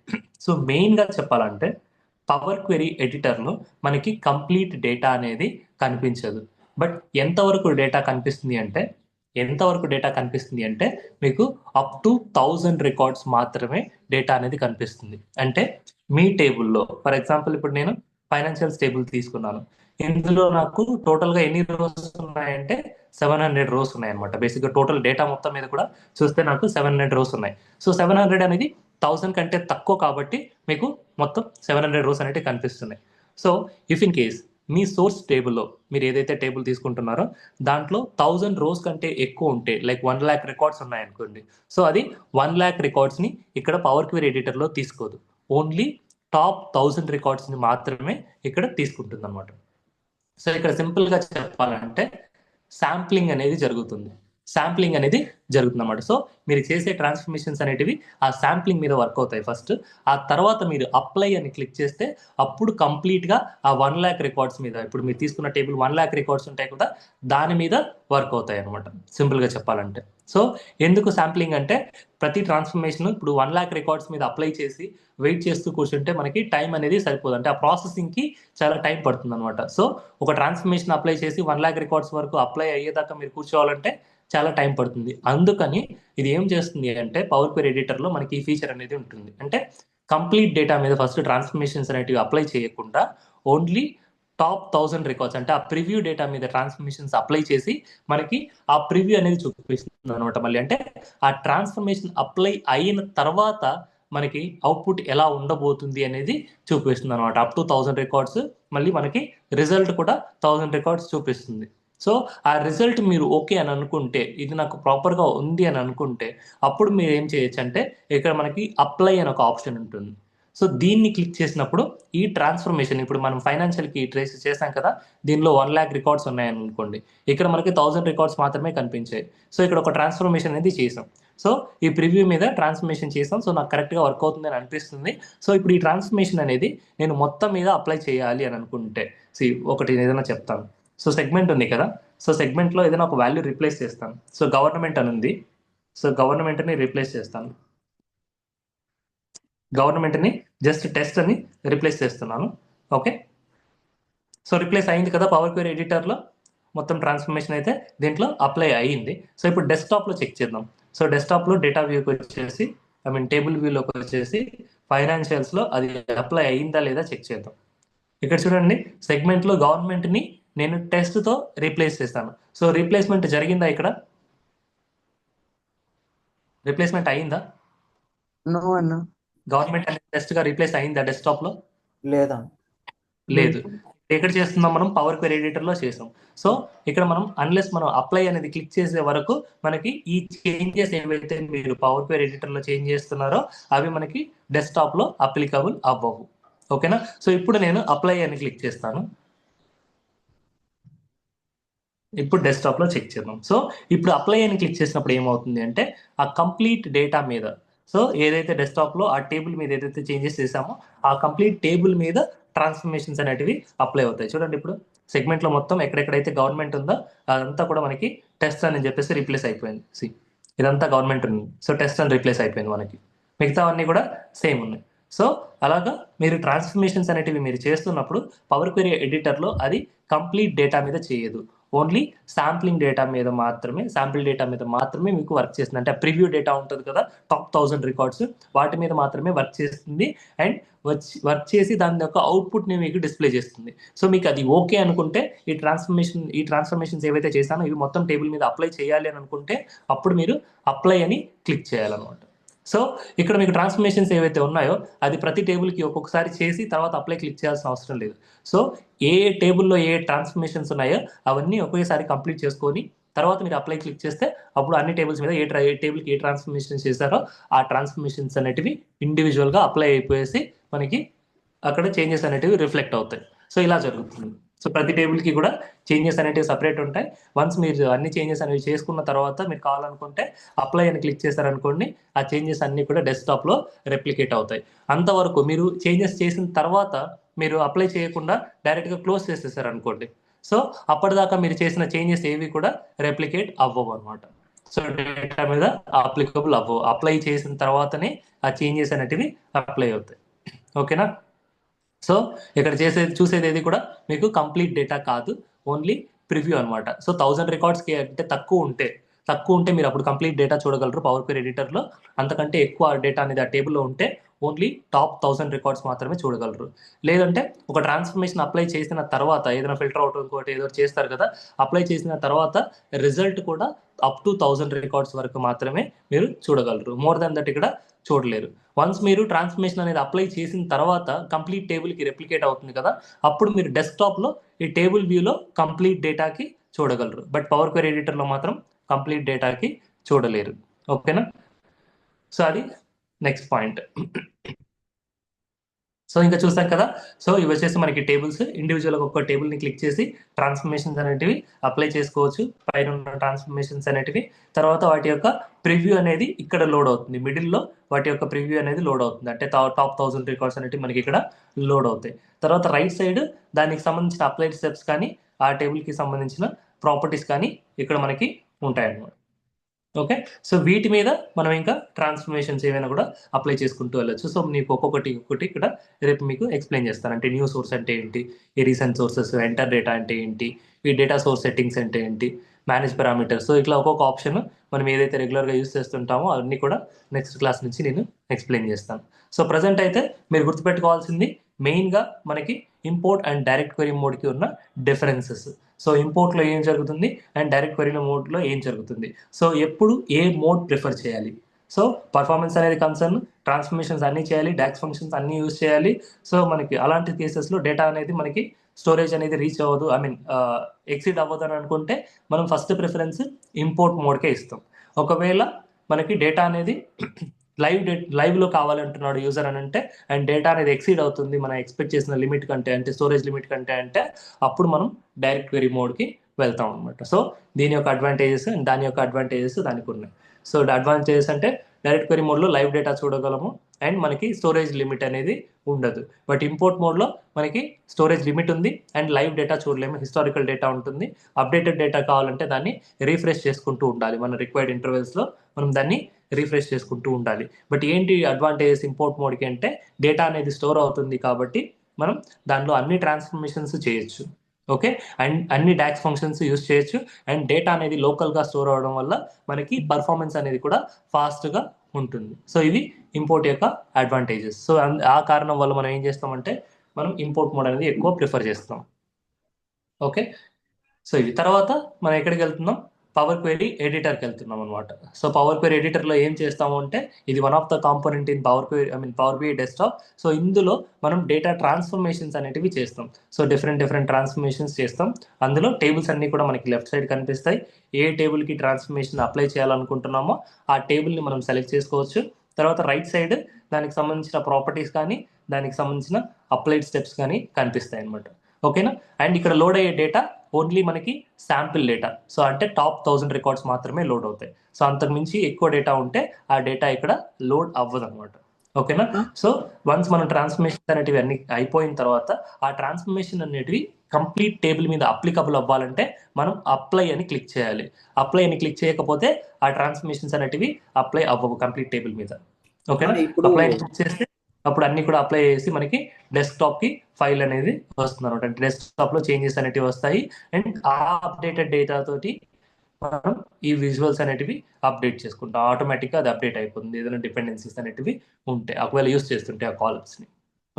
సో మెయిన్గా చెప్పాలంటే పవర్ క్వెరీ ఎడిటర్లో మనకి కంప్లీట్ డేటా అనేది కనిపించదు. బట్ ఎంతవరకు డేటా కనిపిస్తుంది అంటే మీకు అప్ టు 1000 రికార్డ్స్ మాత్రమే డేటా అనేది కనిపిస్తుంది. అంటే మీ టేబుల్లో ఫర్ ఎగ్జాంపుల్ ఇప్పుడు నేను ఫైనాన్షియల్స్ టేబుల్ తీసుకున్నాను, ఇందులో నాకు టోటల్గా ఎన్ని రోస్ ఉన్నాయంటే 700 రోస్ ఉన్నాయన్నమాట. బేసిక్గా టోటల్ డేటా మొత్తం మీద కూడా చూస్తే నాకు 700 రోస్ ఉన్నాయి. సో 700 అనేది 1000 కంటే తక్కువ కాబట్టి మీకు మొత్తం 700 రోస్ అనేవి కనిపిస్తున్నాయి. So if in case me source టేబుల్లో మీరు ఏదైతే టేబుల్ తీసుకుంటున్నారో దాంట్లో 1000 రోస్ కంటే ఎక్కువ ఉంటే, లైక్ 1 lakh రికార్డ్స్ ఉన్నాయనుకోండి, సో అది 1 lakh రికార్డ్స్ని ఇక్కడ పవర్ క్వెరీ ఎడిటర్లో తీసుకోదు. ఓన్లీ టాప్ 1000 రికార్డ్స్ని మాత్రమే ఇక్కడ తీసుకుంటుంది అనమాట. సో ఇక్కడ సింపుల్గా చెప్పాలంటే శాంప్లింగ్ అనేది జరుగుతుంది అన్నమాట. సో మీరు చేసే ట్రాన్స్ఫర్మేషన్స్ అనేటివి ఆ శాంప్లింగ్ మీద వర్క్ అవుతాయి ఫస్ట్. ఆ తర్వాత మీరు అప్లై అని క్లిక్ చేస్తే అప్పుడు కంప్లీట్గా ఆ 1 lakh రికార్డ్స్ మీద, ఇప్పుడు మీరు తీసుకున్న టేబుల్ 1 lakh రికార్డ్స్ ఉంటాయి కదా, దాని మీద వర్క్ అవుతాయి అనమాట సింపుల్గా చెప్పాలంటే. సో ఎందుకు శాంప్లింగ్ అంటే ప్రతి ట్రాన్స్ఫర్మేషన్ ఇప్పుడు 1 lakh రికార్డ్స్ మీద అప్లై చేసి వెయిట్ చేస్తూ కూర్చుంటే మనకి టైం అనేది సరిపోదు, అంటే ఆ ప్రాసెసింగ్కి చాలా టైం పడుతుంది అనమాట. సో ఒక ట్రాన్స్ఫర్మేషన్ అప్లై చేసి 1 lakh రికార్డ్స్ వరకు అప్లై అయ్యేదాకా మీరు కూర్చోవాలంటే చాలా టైం పడుతుంది. అందుకని ఇది ఏం చేస్తుంది అంటే పవర్ క్వెరీ ఎడిటర్లో మనకి ఈ ఫీచర్ అనేది ఉంటుంది. అంటే కంప్లీట్ డేటా మీద ఫస్ట్ ట్రాన్స్ఫర్మేషన్స్ అనేటివి అప్లై చేయకుండా ఓన్లీ టాప్ 1000 రికార్డ్స్, అంటే ఆ ప్రివ్యూ డేటా మీద ట్రాన్స్ఫర్మేషన్స్ అప్లై చేసి మనకి ఆ ప్రివ్యూ అనేది చూపిస్తుంది అనమాట. మళ్ళీ అంటే ఆ ట్రాన్స్ఫర్మేషన్ అప్లై అయిన తర్వాత మనకి అవుట్పుట్ ఎలా ఉండబోతుంది అనేది చూపిస్తుంది అనమాట. అప్ టు 1000 రికార్డ్స్, మళ్ళీ మనకి రిజల్ట్ కూడా 1000 రికార్డ్స్ చూపిస్తుంది. సో ఆ రిజల్ట్ మీరు ఓకే అని అనుకుంటే, ఇది నాకు ప్రాపర్గా ఉంది అని అనుకుంటే అప్పుడు మీరు ఏం చేయొచ్చు అంటే ఇక్కడ మనకి అప్లై అని ఒక ఆప్షన్ ఉంటుంది. సో దీన్ని క్లిక్ చేసినప్పుడు ఈ ట్రాన్స్ఫర్మేషన్, ఇప్పుడు మనం ఫైనాన్షియల్కి ట్రేస్ చేసాం కదా, దీనిలో 1 lakh రికార్డ్స్ ఉన్నాయని అనుకోండి, ఇక్కడ మనకి 1000 రికార్డ్స్ మాత్రమే కనిపించాయి. సో ఇక్కడ ఒక ట్రాన్స్ఫర్మేషన్ అనేది చేసాం. సో ఈ ప్రివ్యూ మీద ట్రాన్స్ఫర్మేషన్ చేసాం, సో నాకు కరెక్ట్గా వర్క్ అవుతుంది అని అనిపిస్తుంది. సో ఇప్పుడు ఈ ట్రాన్స్ఫర్మేషన్ అనేది నేను మొత్తం మీద అప్లై చేయాలి అని అనుకుంటే, ఒకటి ఏదైనా చెప్తాను. సో సెగ్మెంట్ ఉంది కదా, సో సెగ్మెంట్లో ఏదైనా ఒక వాల్యూ రీప్లేస్ చేస్తాను. సో గవర్నమెంట్ అని ఉంది, సో గవర్నమెంట్ని రీప్లేస్ చేస్తాను. గవర్నమెంట్ని జస్ట్ టెస్ట్ అని రీప్లేస్ చేస్తున్నాను. ఓకే, సో రీప్లేస్ అయింది కదా పవర్ క్వెరీ ఎడిటర్లో, మొత్తం ట్రాన్స్ఫర్మేషన్ అయితే దీంట్లో అప్లై అయ్యింది. సో ఇప్పుడు డెస్క్టాప్లో చెక్ చేద్దాం. సో డెస్క్టాప్లో డేటా వ్యూకి వచ్చేసి, టేబుల్ వ్యూలోకి వచ్చేసి ఫైనాన్షియల్స్లో అది అప్లై అయిందా లేదా చెక్ చేద్దాం. ఇక్కడ చూడండి, సెగ్మెంట్లో గవర్నమెంట్ని నేను టెస్ట్తో రీప్లేస్ చేస్తాను. సో రీప్లేస్మెంట్ జరిగిందా ఇక్కడ? రీప్లేస్మెంట్ అయిందా? నో అన్న. గవర్నమెంట్ అనే టెస్ట్గా రీప్లేస్ అయిందా డెస్క్టాప్లో? లేదా లేదు. ఎక్కడ చేస్తున్నాం మనం? పవర్ క్వెరీ ఎడిటర్లో చేసాం. సో ఇక్కడ మనం అన్లెస్ మనం అప్లై అనేది క్లిక్ చేసే వరకు మనకి ఈ చేంజెస్ ఏవైతే మీరు పవర్ క్వెరీ ఎడిటర్లో చేంజ్ చేస్తున్నారో అవి మనకి డెస్క్టాప్లో అప్లికబుల్ అవ్వవు. ఓకేనా? సో ఇప్పుడు నేను అప్లై అని క్లిక్ చేస్తాను. ఇప్పుడు డెస్క్టాప్లో చెక్ చేద్దాం. సో ఇప్పుడు అప్లై అని క్లిక్ చేసినప్పుడు ఏమవుతుంది అంటే ఆ కంప్లీట్ డేటా మీద, సో ఏదైతే డెస్క్టాప్లో ఆ టేబుల్ మీద ఏదైతే చేంజెస్ చేసామో ఆ కంప్లీట్ టేబుల్ మీద ట్రాన్స్ఫర్మేషన్స్ అనేటివి అప్లై అవుతాయి. చూడండి ఇప్పుడు సెగ్మెంట్లో మొత్తం ఎక్కడెక్కడైతే గవర్నమెంట్ ఉందో అదంతా కూడా మనకి టెస్ట్ అని చెప్పేసి రీప్లేస్ అయిపోయింది. సి ఇదంతా గవర్నమెంట్ ఉంది, సో టెస్ట్ అని రీప్లేస్ అయిపోయింది. మనకి మిగతావన్నీ కూడా సేమ్ ఉన్నాయి. సో అలాగా మీరు ట్రాన్స్ఫర్మేషన్స్ అనేటివి మీరు చేస్తున్నప్పుడు పవర్ క్వెరీ ఎడిటర్లో అది కంప్లీట్ డేటా మీద చేయదు, ఓన్లీ శాంప్లింగ్ డేటా మీద మాత్రమే, శాంపిల్ డేటా మీద మాత్రమే మీకు వర్క్ చేస్తుంది. అంటే ప్రివ్యూ డేటా ఉంటుంది కదా, టాప్ 1000 రికార్డ్స్, వాటి మీద మాత్రమే వర్క్ చేస్తుంది. అండ్ వర్క్ చేసి దాని యొక్క అవుట్పుట్ని మీకు డిస్ప్లే చేస్తుంది. సో మీకు అది ఓకే అనుకుంటే ఈ ట్రాన్స్ఫర్మేషన్స్ ఏవైతే చేశానో ఇవి మొత్తం టేబుల్ మీద అప్లై చేయాలి అని అనుకుంటే అప్పుడు మీరు అప్లై అని క్లిక్ చేయాలన్నమాట. సో ఇక్కడ మీకు ట్రాన్స్ఫర్మేషన్స్ ఏవైతే ఉన్నాయో అది ప్రతి టేబుల్కి ఒక్కొక్కసారి చేసి తర్వాత అప్లై క్లిక్ చేయాల్సిన అవసరం లేదు. సో ఏ టేబుల్లో ఏ ట్రాన్స్ఫర్మేషన్స్ ఉన్నాయో అవన్నీ ఒకేసారి కంప్లీట్ చేసుకొని తర్వాత మీరు అప్లై క్లిక్ చేస్తే అప్పుడు అన్ని టేబుల్స్ మీద ఏ టేబుల్కి ఏ ట్రాన్స్ఫర్మేషన్స్ చేశారో ఆ ట్రాన్స్ఫర్మేషన్స్ అనేటివి ఇండివిజువల్గా అప్లై అయిపోయేసి మనకి అక్కడ చేంజెస్ అనేటివి రిఫ్లెక్ట్ అవుతాయి. సో ఇలా జరుగుతుంది. సో ప్రతి టేబుల్కి కూడా చేంజెస్ అనేటివి సపరేట్ ఉంటాయి. వన్స్ మీరు అన్ని చేంజెస్ అనేవి చేసుకున్న తర్వాత మీరు కావాలనుకుంటే అప్లై అని క్లిక్ చేశారనుకోండి, ఆ చేంజెస్ అన్నీ కూడా డెస్క్టాప్లో రెప్లికేట్ అవుతాయి. అంతవరకు మీరు చేంజెస్ చేసిన తర్వాత మీరు అప్లై చేయకుండా డైరెక్ట్గా క్లోజ్ చేసేసారనుకోండి, సో అప్పటిదాకా మీరు చేసిన చేంజెస్ ఏవి కూడా రెప్లికేట్ అవ్వవు అనమాట. సో డేటా మీద అప్లికబుల్ అవ్వవు. అప్లై చేసిన తర్వాతనే ఆ చేంజెస్ అనేటివి అప్లై అవుతాయి. ఓకేనా? సో ఇక్కడ చూసేది ఏది కూడా మీకు కంప్లీట్ డేటా కాదు, ఓన్లీ ప్రివ్యూ అనమాట. సో 1000 రికార్డ్స్కి అంటే తక్కువ ఉంటే మీరు అప్పుడు కంప్లీట్ డేటా చూడగలరు పవర్ క్వెరీ ఎడిటర్లో. అంతకంటే ఎక్కువ డేటా అనేది ఆ టేబుల్లో ఉంటే ఓన్లీ టాప్ 1000 రికార్డ్స్ మాత్రమే చూడగలరు. లేదంటే ఒక ట్రాన్స్ఫర్మేషన్ అప్లై చేసిన తర్వాత ఏదైనా ఫిల్టర్ అవుట్ ఇంకోటి ఏదో చేస్తారు కదా, అప్లై చేసిన తర్వాత రిజల్ట్ కూడా అప్ టు 1000 రికార్డ్స్ వరకు మాత్రమే మీరు చూడగలరు. మోర్ దాన్ దట్ ఇక్కడ చూడలేరు. వన్స్ మీరు ట్రాన్స్ఫర్మేషన్ అనేది అప్లై చేసిన తర్వాత కంప్లీట్ టేబుల్కి రెప్లికేట్ అవుతుంది కదా, అప్పుడు మీరు డెస్క్టాప్లో ఈ టేబుల్ వ్యూలో కంప్లీట్ డేటాకి చూడగలరు. బట్ పవర్ క్వెరీ ఎడిటర్లో మాత్రం కంప్లీట్ డేటాకి చూడలేరు. ఓకేనా? సో అది నెక్స్ట్ పాయింట్. సో ఇంకా చూస్తాం కదా, సో ఇవి వచ్చేసి మనకి టేబుల్స్. ఇండివిజువల్గా ఒక్క టేబుల్ని క్లిక్ చేసి ట్రాన్స్ఫర్మేషన్స్ అనేటివి అప్లై చేసుకోవచ్చు, పైన ఉన్న ట్రాన్స్ఫర్మేషన్స్ అనేటివి. తర్వాత వాటి యొక్క ప్రివ్యూ అనేది ఇక్కడ లోడ్ అవుతుంది, మిడిల్లో వాటి యొక్క ప్రివ్యూ అనేది లోడ్ అవుతుంది. అంటే టాప్ 1000 రికార్డ్స్ అనేటివి మనకి ఇక్కడ లోడ్ అవుతాయి. తర్వాత రైట్ సైడ్ దానికి సంబంధించిన అప్లైడ్ స్టెప్స్ కానీ ఆ టేబుల్కి సంబంధించిన ప్రాపర్టీస్ కానీ ఇక్కడ మనకి ఉంటాయన్నమాట. ఓకే, సో వీటి మీద మనం ఇంకా ట్రాన్స్ఫర్మేషన్స్ ఏమైనా కూడా అప్లై చేసుకుంటూ వెళ్ళచ్చు. సో మీకు ఒక్కొక్కటి ఇక్కడ రేపు మీకు ఎక్స్ప్లెయిన్ చేస్తాను. అంటే న్యూ సోర్స్ అంటే ఏంటి, ఈ రీసెంట్ సోర్సెస్, ఎంటర్ డేటా అంటే ఏంటి, ఈ డేటా సోర్స్ సెట్టింగ్స్ అంటే ఏంటి, మేనేజ్ పారామీటర్స్. సో ఇట్లా ఒక్కొక్క ఆప్షన్ మనం ఏదైతే రెగ్యులర్గా యూస్ చేస్తుంటామో అవన్నీ కూడా నెక్స్ట్ క్లాస్ నుంచి నేను ఎక్స్ప్లెయిన్ చేస్తాను. సో ప్రజెంట్ అయితే మీరు గుర్తుపెట్టుకోవాల్సింది మెయిన్గా మనకి ఇంపోర్ట్ అండ్ డైరెక్ట్ క్వెరీ మోడ్కి ఉన్న డిఫరెన్సెస్. సో ఇంపోర్ట్లో ఏం జరుగుతుంది అండ్ డైరెక్ట్ క్వెరీ మోడ్లో ఏం జరుగుతుంది. సో ఎప్పుడు ఏ మోడ్ ప్రిఫర్ చేయాలి. సో పర్ఫార్మెన్స్ అనేది కన్సర్న్, ట్రాన్స్ఫర్మేషన్స్ అన్నీ చేయాలి, డాక్స్ ఫంక్షన్స్ అన్నీ యూజ్ చేయాలి. సో మనకి అలాంటి కేసెస్లో డేటా అనేది మనకి స్టోరేజ్ అనేది రీచ్ అవ్వదు, ఎక్సీడ్ అవ్వదు అని అనుకుంటే మనం ఫస్ట్ ప్రిఫరెన్స్ ఇంపోర్ట్ మోడ్కే ఇస్తాం. ఒకవేళ మనకి డేటా అనేది లైవ్లో కావాలంటున్నాడు యూజర్ అని అంటే అండ్ డేటా అనేది ఎక్సీడ్ అవుతుంది మనం ఎక్స్పెక్ట్ చేసిన లిమిట్ కంటే, అంటే స్టోరేజ్ లిమిట్ కంటే అంటే అప్పుడు మనం డైరెక్ట్ క్వెరీ మోడ్కి వెళ్తాం అనమాట. సో దీని యొక్క అడ్వాంటేజెస్ అండ్ దాని యొక్క అడ్వాంటేజెస్ దానికి ఉన్నాయి. సో అడ్వాంటేజెస్ అంటే డైరెక్ట్ క్వెరీ మోడ్లో లైవ్ డేటా చూడగలము అండ్ మనకి స్టోరేజ్ లిమిట్ అనేది ఉండదు. బట్ ఇంపోర్ట్ మోడ్లో మనకి స్టోరేజ్ లిమిట్ ఉంది అండ్ లైవ్ డేటా చూడలేము, హిస్టారికల్ డేటా ఉంటుంది. అప్డేటెడ్ డేటా కావాలంటే దాన్ని రీఫ్రెష్ చేసుకుంటూ ఉండాలి, మన రిక్వైర్డ్ ఇంటర్వెల్స్లో మనం దాన్ని రీఫ్రెష్ చేసుకుంటూ ఉండాలి. బట్ ఏంటి అడ్వాంటేజెస్ ఇంపోర్ట్ మోడ్కి అంటే డేటా అనేది స్టోర్ అవుతుంది కాబట్టి మనం దానిలో అన్ని ట్రాన్స్ఫర్మేషన్స్ చేయొచ్చు. ఓకే, అండ్ అన్ని డాక్స్ ఫంక్షన్స్ యూస్ చేయొచ్చు అండ్ డేటా అనేది లోకల్గా స్టోర్ అవడం వల్ల మనకి పర్ఫార్మెన్స్ అనేది కూడా ఫాస్ట్గా ఉంటుంది. సో ఇవి ఇంపోర్ట్ యొక్క అడ్వాంటేజెస్. సో ఆ కారణం వల్ల మనం ఏం చేస్తామంటే మనం ఇంపోర్ట్ మోడ్ అనేది ఎక్కువ ప్రిఫర్ చేస్తాం. ఓకే. సో ఇవి తర్వాత మనం ఎక్కడికి వెళ్తున్నాం, పవర్ క్వెరీ ఎడిటర్కి వెళ్తున్నాం అనమాట. సో పవర్ క్వెరీ ఎడిటర్లో ఏం చేస్తాము అంటే, ఇది one of the component in Power Query, Power BI desktop. So ఇందులో మనం డేటా ట్రాన్స్ఫర్మేషన్స్ అనేటివి చేస్తాం. సో డిఫరెంట్ ట్రాన్స్ఫర్మేషన్స్ చేస్తాం. అందులో టేబుల్స్ అన్నీ కూడా మనకి లెఫ్ట్ సైడ్ కనిపిస్తాయి. ఏ టేబుల్కి ట్రాన్స్ఫర్మేషన్ అప్లై చేయాలనుకుంటున్నామో ఆ టేబుల్ని మనం సెలెక్ట్ చేసుకోవచ్చు. తర్వాత రైట్ సైడ్ దానికి సంబంధించిన ప్రాపర్టీస్ కానీ దానికి సంబంధించిన అప్లైడ్ స్టెప్స్ కానీ కనిపిస్తాయి అనమాట. ఓకేనా. అండ్ ఇక్కడ లోడ్ అయ్యే డేటా ఓన్లీ మనకి శాంపిల్ డేటా. సో అంటే టాప్ 1000 రికార్డ్స్ మాత్రమే లోడ్ అవుతాయి. సో అంతకుమించి ఎక్కువ డేటా ఉంటే ఆ డేటా ఇక్కడ లోడ్ అవ్వదు అనమాట. ఓకేనా. సో వన్స్ మనం ట్రాన్స్ఫర్మేషన్ అనేటివి అన్ని అయిపోయిన తర్వాత ఆ ట్రాన్స్ఫర్మేషన్ అనేటివి కంప్లీట్ టేబుల్ మీద అప్లికబుల్ అవ్వాలంటే మనం అప్లై అని క్లిక్ చేయాలి. అప్లై అని క్లిక్ చేయకపోతే ఆ ట్రాన్స్ఫర్మేషన్స్ అనేటివి అప్లై అవ్వవు కంప్లీట్ టేబుల్ మీద. ఓకేనా. ఇప్పుడు అప్లై అని క్లిక్ చేస్తే అప్పుడు అన్ని కూడా అప్లై చేసి మనకి డెస్క్టాప్ కి ఫైల్ అనేది వస్తుంది అనమాట. అంటే డెస్క్టాప్ లో చేంజెస్ అనేటివి వస్తాయి. అండ్ ఆ అప్డేటెడ్ డేటా తోటి మనం ఈ విజువల్స్ అనేటివి అప్డేట్ చేసుకుంటాం. ఆటోమేటిక్గా అది అప్డేట్ అయిపోతుంది ఏదైనా డిపెండెన్సీస్ అనేటివి ఉంటే, ఒకవేళ యూస్ చేస్తుంటే ఆ కాలమ్స్ని.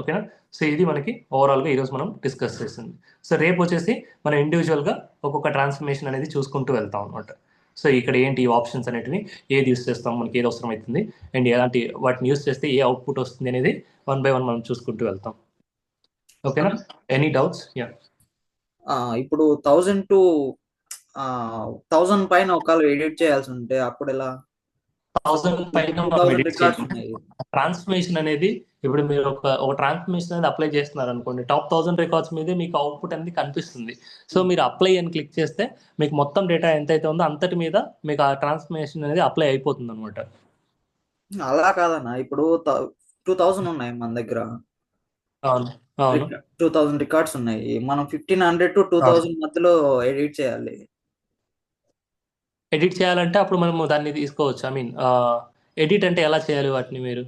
ఓకేనా. సో ఇది మనకి ఓవరాల్గా ఈరోజు మనం డిస్కస్ చేస్తుంది. సో రేపు వచ్చేసి మనం ఇండివిజువల్గా ఒక్కొక్క ట్రాన్స్ఫర్మేషన్ అనేది చూసుకుంటూ వెళ్తాం అనమాట. సో ఇక్కడ ఏంటి ఆప్షన్స్ అనేటివి, ఏది యూస్ చేస్తాం, మనకి ఏది అవసరం అవుతుంది, అండ్ ఎలాంటి వాటిని యూస్ చేస్తే ఏ అవుట్పుట్ వస్తుంది అనేది 1 by 1 మనం చూసుకుంటూ వెళ్తాం. ఓకేనా. Any doubts? యా. ఇప్పుడు 1000 to 1000 పైన ఒకవేళ ఎడిట్ చేయాల్సి ఉంటే అప్పుడు ఎలా? 1000 పైన మనం 2000 ఎడిట్ రికార్డ్స్ చేయొచ్చు. ఉన్నాయి. ట్రాన్స్ఫర్మేషన్ అనేది ఇప్పుడు మీరు ఒక ట్రాన్స్ఫర్మేషన్ అనేది అప్లై చేస్తున్నారు అనుకోండి, టాప్ 1000 రికార్డ్స్ మీదే మీకు అవుట్పుట్ అనేది కనిపిస్తుంది. సో మీరు అప్లై అని క్లిక్ చేస్తే మీకు మొత్తం డేటా ఎంతైతే ఉందో అంతటి మీద మీకు ఆ ట్రాన్స్ఫర్మేషన్ అనేది అప్లై అయిపోతుంది అనమాట. అలా కాదన్నా, ఇప్పుడు 2000 ఉన్నాయి మన దగ్గర. అవును అవును 2000 రికార్డ్స్ ఉన్నాయి. మనం 1500 to 2000 మధ్యలో ఎడిట్ చేయాలి. ఎడిట్ చేయాలంటే అప్పుడు మనము దాన్ని తీసుకోవచ్చు. ఎడిట్ అంటే ఎలా చేయాలి వాటిని మీరు?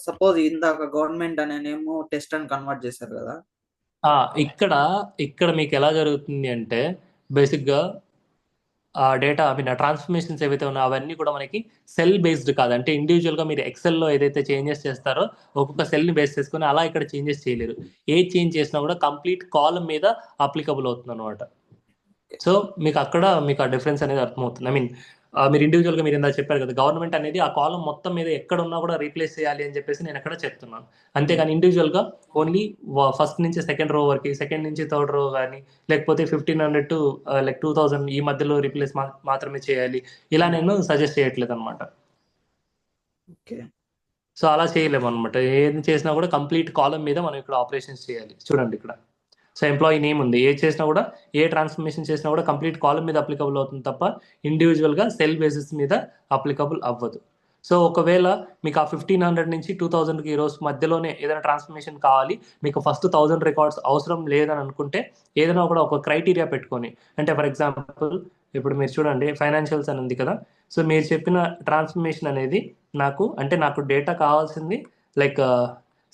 సపోజ్ ఇందాక గవర్నమెంట్ అనే నేమ్ టెస్ట్ అని కన్వర్ట్ చేశారు కదా. ఇక్కడ మీకు ఎలా జరుగుతుంది అంటే, బేసిక్గా ఆ డేటా ఆ ట్రాన్స్ఫర్మేషన్స్ ఏవైతే ఉన్నాయో అవన్నీ కూడా మనకి సెల్ బేస్డ్ కాదు. అంటే ఇండివిజువల్గా మీరు ఎక్సెల్లో ఏదైతే చేంజెస్ చేస్తారో ఒక్కొక్క సెల్ని బేస్ చేసుకొని అలా ఇక్కడ చేంజెస్ చేయలేరు. ఏ చేంజ్ చేసినా కూడా కంప్లీట్ కాలం మీద అప్లికబుల్ అవుతుంది అనమాట. సో మీకు ఆ డిఫరెన్స్ అనేది అర్థమవుతుంది. మీరు ఇండివిజువల్గా మీరు ఇందాక చెప్పారు కదా, గవర్నమెంట్ అనేది ఆ కాలం మొత్తం మీద ఎక్కడ ఉన్నా కూడా రీప్లేస్ చేయాలి అని చెప్పేసి నేను ఎక్కడ చెప్తున్నాను. అంతేగాని ఇండివిజువల్గా ఓన్లీ ఫస్ట్ నుంచి సెకండ్ రో వరకు, సెకండ్ నుంచి థర్డ్ రో కానీ, లేకపోతే 1500 to 2000 ఈ మధ్యలో రీప్లేస్ మాత్రమే చేయాలి, ఇలా నేను సజెస్ట్ చేయట్లేదు అనమాట. ఓకే. సో అలా చేయలేము అనమాట. ఏది చేసినా కూడా కంప్లీట్ కాలం మీద మనం ఇక్కడ ఆపరేషన్స్ చేయాలి. చూడండి ఇక్కడ. సో ఎంప్లాయీ నేమ్ ఉంది, ఏ చేసినా కూడా ఏ ట్రాన్స్ఫర్మేషన్ చేసినా కూడా కంప్లీట్ కాలం మీద అప్లికబుల్ అవుతుంది తప్ప ఇండివిజువల్గా సెల్ బేసిస్ మీద అప్లికబుల్ అవ్వదు. సో ఒకవేళ మీకు ఆ 1500 నుంచి 2000కి ఈ రోజు మధ్యలోనే ఏదైనా ట్రాన్స్ఫర్మేషన్ కావాలి, మీకు ఫస్ట్ 1000 రికార్డ్స్ అవసరం లేదని అనుకుంటే ఏదైనా కూడా ఒక క్రైటీరియా పెట్టుకొని, అంటే ఫర్ ఎగ్జాంపుల్ ఇప్పుడు మీరు చూడండి ఫైనాన్షియల్స్ అని ఉంది కదా. సో మీరు చెప్పిన ట్రాన్స్ఫర్మేషన్ అనేది నాకు డేటా కావాల్సింది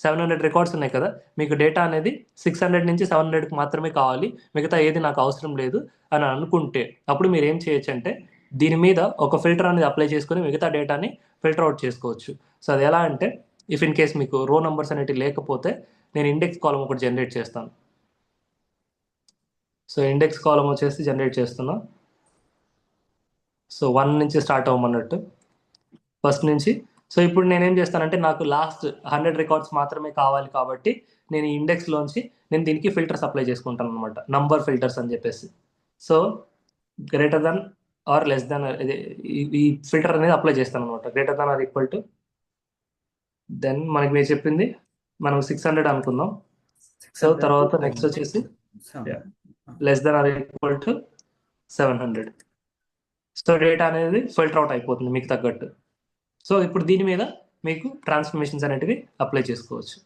700 రికార్డ్స్ ఉన్నాయి కదా, మీకు డేటా అనేది 600 నుంచి 700కి మాత్రమే కావాలి, మిగతా ఏది నాకు అవసరం లేదు అని అనుకుంటే అప్పుడు మీరు ఏం చేయొచ్చు అంటే దీని మీద ఒక ఫిల్టర్ అనేది అప్లై చేసుకొని మిగతా డేటాని ఫిల్టర్ అవుట్ చేసుకోవచ్చు. సో అది ఎలా అంటే, ఇఫ్ ఇన్ కేస్ మీకు రో నెంబర్స్ అనేవి లేకపోతే నేను ఇండెక్స్ కాలం ఒకటి జనరేట్ చేస్తాను. సో ఇండెక్స్ కాలం వచ్చేసి జనరేట్ చేస్తున్నా. సో 1 నుంచి స్టార్ట్ అవ్వమన్నట్టు ఫస్ట్ నుంచి. సో ఇప్పుడు నేనేం చేస్తానంటే నాకు లాస్ట్ 100 రికార్డ్స్ మాత్రమే కావాలి కాబట్టి నేను ఈ ఇండెక్స్లోంచి నేను దీనికి ఫిల్టర్స్ అప్లై చేసుకుంటాను అనమాట, నంబర్ ఫిల్టర్స్ అని చెప్పేసి. So greater than or less than ఈ ఫిల్టర్ అనేది అప్లై చేస్తాను అనమాట. Greater than or equal to, then మనకి మీరు చెప్పింది మనం 600 అనుకుందాం. సో తర్వాత నెక్స్ట్ వచ్చేసి less than or equal to 700. So data అనేది ఫిల్టర్ అవుట్ అయిపోతుంది మీకు తగ్గట్టు. సో ఇప్పుడు దీని మీద మీకు ట్రాన్స్ఫర్మేషన్స్ అనేటివి అప్లై చేసుకోవచ్చు.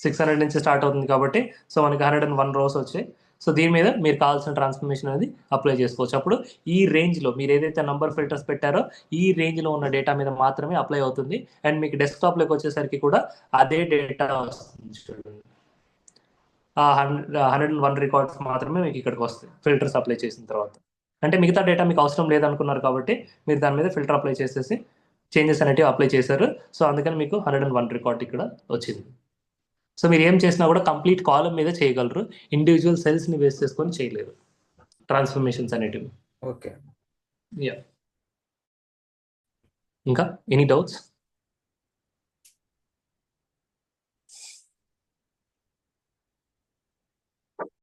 600 నుంచి స్టార్ట్ అవుతుంది కాబట్టి సో మనకి 101 రోస్ వచ్చాయి. సో దీని మీద మీరు కావాల్సిన ట్రాన్స్ఫర్మేషన్ అనేది అప్లై చేసుకోవచ్చు. అప్పుడు ఈ రేంజ్లో మీరు ఏదైతే నంబర్ ఫిల్టర్స్ పెట్టారో ఈ రేంజ్లో ఉన్న డేటా మీద మాత్రమే అప్లై అవుతుంది. అండ్ మీకు డెస్క్టాప్లోకి వచ్చేసరికి కూడా అదే డేటా వస్తుంది. చూడండి, ఆ 101 రికార్డ్స్ మాత్రమే మీకు ఇక్కడికి వస్తాయి ఫిల్టర్స్ అప్లై చేసిన తర్వాత. అంటే మిగతా డేటా మీకు అవసరం లేదనుకున్నారు కాబట్టి మీరు దాని మీద ఫిల్టర్ అప్లై చేసేసి చేంజెస్ అనేటివి అప్లై చేశారు. సో అందుకని మీకు 101 రికార్డ్ ఇక్కడ వచ్చింది. సో మీరు ఏం చేసినా కూడా కంప్లీట్ కాలం మీద చేయగలరు, ఇండివిజువల్ సెల్స్ని బేస్ చేసుకొని చేయలేరు ట్రాన్స్ఫర్మేషన్స్ అనేటివి. ఓకే. యా, ఇంకా ఎనీ డౌట్స్?